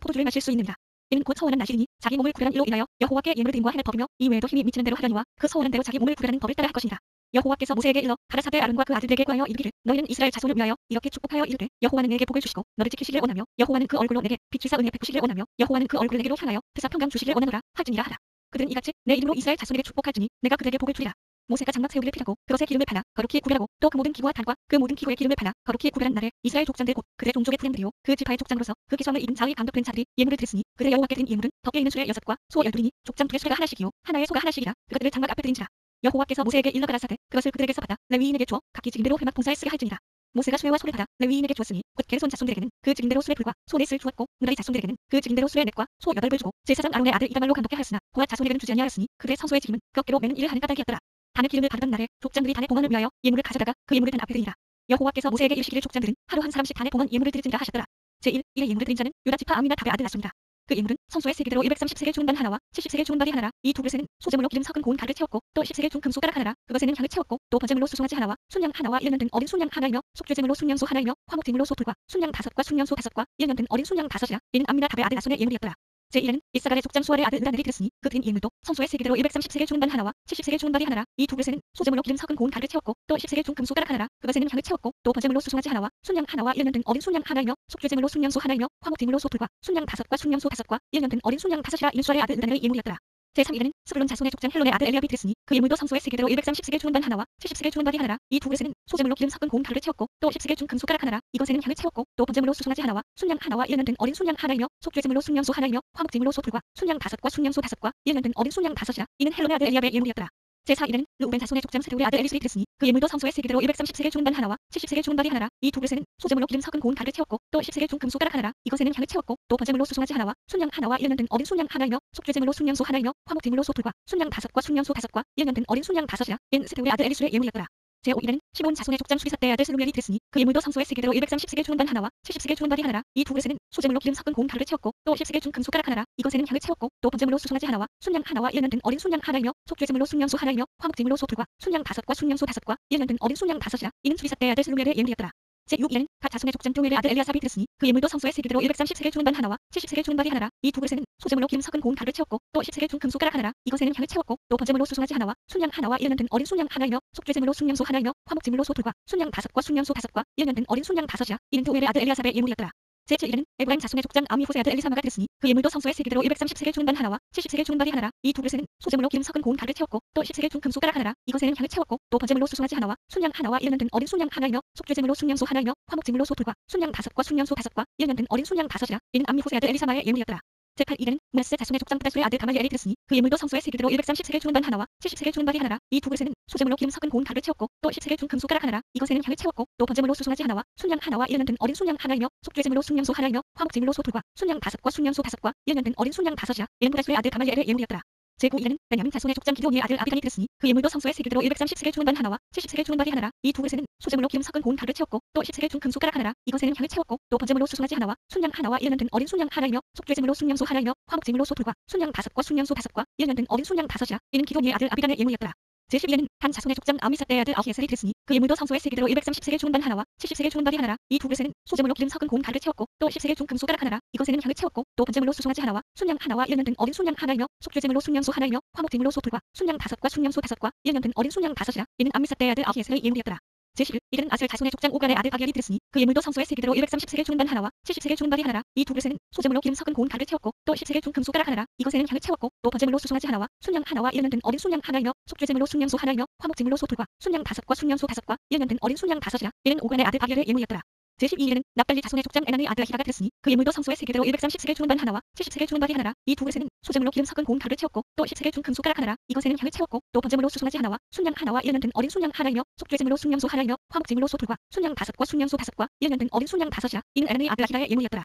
포도주를 마실 수 있느니라. 이는 곧 서원한 나시리니 자기 몸을 구별한 일로 인하여 여호와께 예물을 드림과 행할 법이며 이 외에도 힘이 미치는 대로 하려니와 그 서원한 대로 자기 몸을 구별하는 법을 따라 할 것이니라. 여호와께서 모세에게 일러 가라사대 아론과 그 아들들에게 구하여 이르기를 너희는 이스라엘 자손을 위하여 이렇게 축복하여 이르되 여호와는 내게 복을 주시고 너를 지키시기를 원하며 여호와는 그 얼굴로 내게 비추사 은혜 베푸시기를 원하며 여호와는 그 얼굴을 내게로 향하여 드사 평강 주시기를 원하노라 할지니라 하라. 그들은 이같이 내 이름으로 이스라엘 자손에게 축복할지니 내가 그들에게 복을 주리라. 모세가 장막 세우기를 피하고 그것에 기름을 팔아 거룩히 구별하고 또 그 모든 기구와 단과 그 모든 기구에 기름을 팔아 거룩히 구별한 날에 이스라엘 족장들 곧 그들의 종족의 부령들이요 그 지파의 족장으로서 그 기성을 이룬 자의 감독된 자들이 예물을 드렸으니 그들의 여호와께 드린 예물은 덕에 있는 수레 6과 소 12이니 족장 둘의 수레가 하나씩이요 하나의 소가 하나씩이라. 그것들을 장막 앞에 드린지라. 여호와께서 모세에게 일러 가라사대 그것을 그들에게서 받아 레위인에게 주어 각기 직임대로 회막 봉사에 쓰게 할지니라. 모세가 수레와 소를 받아 레위인에게 주었으니 곧 게르손 자손들에게는 그 직임대로 수레 불과 소 넷을 주었고 무라리 자손들에게는 그 직임대로 수레 넷과 소 8을 주고 제사장 아론의 아들 이다말로 감독게 하였으나 고앗 자손에게는 주지 아니하였으니 그들의 성소의 직임은 그 어깨로 매는 일을 하는 까닭이었더라. 단의 기름을 바르던 날에 족장들이 단의 봉헌을 위하여 예물을 가져다가 그 예물을 단 앞에 드리니라. 여호와께서 모세에게 이르시기를 족장들은 하루 한 사람씩 단의 봉헌 예물을 드리지니라 하셨더라. 제1 일의 예물을 드린 자는 유다 지파 아미나답의 아들 나손이라. 그 예물은 성소의 세계대로 130세겔 좋은 단 하나와 70세겔 좋은 발이 하나라. 이 두 그릇에는 소제물로 기름 섞은 고운 가루를 채웠고 또 10세겔 좋은 금숟가락 하나라. 그것에는 향을 채웠고 또 번제물로 수송아지 하나와 순양 하나와 1년 된 어린 순양 하나이며 속죄제물로 순양소 하나이며 화목제물로 소둘과 순양 5과 순양소 5과 1년 된 어린 순양 5이라. 이는 암미나답의 아들 나손의 예물이었더라. 제1에는 이사갈의 족장 수알의 아들 으라넬이 드렸으니 그 드린 예물도 성소의 세계대로 130세겔 좋은 단 하나와 70세겔 좋은 발이 하나라. 이 두 그릇에는 소제물로 기름 섞은 고운 가루를 채웠고 또 10세겔 좋은 금숟가락 하나라. 그것에는 향을 채웠고 또 번제물로 수송아지 하나와 순양 하나와 1년 된 어린 순양 하나이며 속죄제물로 순양소 하나이며 화목제물로 소둘과 순양 5과 순양소 5과 1년 된 어린 순양 5이라. 이는 수알의 아들 으라넬의 예물이었더라. 제3일에는 스불론 자손의 족장 헬론의 아들 엘리압이 드렸으니 그 예물도 성소의 세계대로 130세겔 좋은 단 하나와 70세겔 좋은 발이 하나라. 이 두 그릇에는 소제물로 기름 섞은 고운 가루를 채웠고 또 10세겔 좋은 금숟가락 하나라. 이것에는 향을 채웠고 또 번제물로 수송아지 하나와 순양 하나와 1년 된 어린 순양 하나이며 속죄제물로 순양소 하나이며 화목제물로 소둘과 순양 5과 순양소 5과 1년 된 어린 순양 5이라. 이는 헬론의 아들 엘리압의 예물이었더라. 제4일에는 르우벤 자손의 족장 스데울의 아들 엘리스를 들으니 그 예물도 성소의 세계대로 230세겔 중반 하나와 70세겔 중반이 하나라. 이 두 그릇에는 소재물로 기름 섞은 고운 가루를 채웠고 또 10세겔 중 금숟가락 하나라. 이것에는 향을 채웠고 또 번제물로 수송아지 하나와 순양 하나와 1년 된 어린 순양 하나이며 속죄제물로 순양소 하나이며 화목제물로 소둘과 순양 5과 순양소 5과 1년 된 어린 순양 5이라. 인 스데울의 아들 엘리술의 예물이었더라. 제5일에는 시몬 자손의 족장 수리사대의 아들 스루멜이 들으니 그 예물도 성소의 세계대로 230세겔 중반 하나와 70세겔 중반이 하나라. 이 두 그릇에는 소재물로 기름 섞은 고운 가루를 채웠고 또 10세겔 중 금숟가락 하나라. 이것에는 향을 채웠고 또 번제물로 수송아지 하나와 순양 하나와 1년 된 어린 순양 하나이며 속죄제물로 순양소 하나이며 화목제물로 소둘과 순양 5과 순양소 5과 1년 된 어린 순양 5이라. 이는 수리사대의 아들 스루멜의 예물이었더라. 제6일에는 갓 자손의 족장 뚱엘의 아들 엘리아삽이 들으니 그 예물도 성소의 세계대로 230세겔 중반 하나와 70세겔 중반이 하나라. 이 두 그릇에는 소재물로 기름 섞은 고운 가루를 채웠고 또 10세겔 중 금숟가락 하나라. 이것에는 향을 채웠고 또 번제물로 수송아지 하나와 순양 하나와 1년 된 어린 순양 하나이며 속죄제물로 순양소 하나이며 화목제물로 소둘과 순양 5과 순양소 5과 1년 된 어린 순양 5이라. 이는 뚱엘의 아들 엘리아삽의 예물이었더라. 제7일에는 에브라임 자손의 족장 아미호세 아들 엘리사마가 들으니 그 예물도 성소의 세계대로 230세겔 중반 하나와 70세겔 중반이 하나라. 이 두 그릇에는 소재물로 기름 섞은 고운 가루를 채웠고 또 10세겔 중 금숟가락 하나라. 이것에는 향을 채웠고 또 번제물로 수송아지 하나와 순양 하나와 1년 된 어린 순양 하나이며 속죄제물로 순양소 하나이며 화목제물로 소둘과 순양 5과 순양소 5과 1년 된 어린 순양 5이라. 이는 암미호세 아들 엘리사마의 예물이었더라. 제8일에는 문하세 자손의 족장 부다술의 아들 가말리엘이 들으니 그 예물도 성소의 세계대로 230세겔 중반 하나와 70세겔 중반이 하나라. 이 두 그릇에는 소재물로 기름 섞은 고운 가루를 채웠고 또 10세겔 중 금숟가락 하나라. 이것에는 향을 채웠고 또 번제물로 수송아지 하나와 순양 하나와 1년 된 어린 순양 하나이며 속죄제물로 순양소 하나이며 화목제물로 소둘과 순양 5과 순양소 5과 1년 된 어린 순양 5이라. 이는 부다술의 아들 가말리엘의 예물이었더라. 제9일에는 베냐민 자손의 족장 기드온이의 아들 아비간이 들으니 그 예물도 성소의 세계대로 230세겔 중반 하나와 70세겔 중반이 하나라. 이 두 그릇에는 소재물로 기름 섞은 고운 가루를 채웠고 또 10세겔 중 금숟가락 하나라. 이것에는 향을 채웠고 또 번제물로 수송아지 하나와 순양 하나와 1년 된 어린 순양 하나이며 속죄제물로 순양소 하나이며 화목제물로 소둘과 순양 5과 순양소 5과 1년 된 어린 순양 5이라. 이는 기드온이의 아들 아비간의 예물이었더라. 제11일에는 단 자손의 족장 아미사대의 아들 아히에셀이 들으니 그 예물도 성소의 세계대로 230세겔 중반 하나와 70세겔 중반이 하나라. 이 두 그릇에는 소재물로 기름 섞은 고운 가루를 채웠고 또 10세겔 중 금숟가락 하나라. 이것에는 향을 채웠고 또 번제물로 수송아지 하나와 순양 하나와 1년 된 어린 순양 하나이며 속죄제물로 순양소 하나이며 화목제물로 소둘과 순양 5과 순양소 5과 1년 된 어린 순양 5이라. 이는 암미사대의 아들 아히에셀의 예물이었더라. 제11일은 아셀 자손의 족장 오간의 아들 아기엘이 들으니 그 예물도 성소의 세계대로 230세겔 중반 하나와 70세겔 중반이 하나라. 이 두 그릇에는 소재물로 기름 섞은 고운 가루를 채웠고 또 10세겔 중 금숟가락 하나라. 이것에는 향을 채웠고 또 번제물로 수송아지 하나와 순양 하나와 1년 된 어린 순양 하나이며 속죄제물로 순양소 하나이며 화목제물로 소둘과 순양 5과 순양소 5과 1년 된 어린 순양 5이라. 이는 오간의 아들 아기엘의 예물이었더라. 제12일에는 납달리 자손의 족장 에나의 아들 히라가 들으니 그 예물도 성소의 세계대로 230세겔 중반 하나와 70세겔 중반이 하나라. 이 두 그릇에는 소재물로 기름 섞은 고운 가루를 채웠고 또 10세겔 중 금숟가락 하나라. 이것에는 향을 채웠고 또 번제물로 수송아지 하나와 순양 하나와 1년 된 어린 순양 하나이며 속죄제물로 순양소 하나이며 화목제물로 소둘과 순양 5과 순양소 5과 1년 된 어린 순양 5이라. 이는 에나의 아들 히라의 예물이었더라.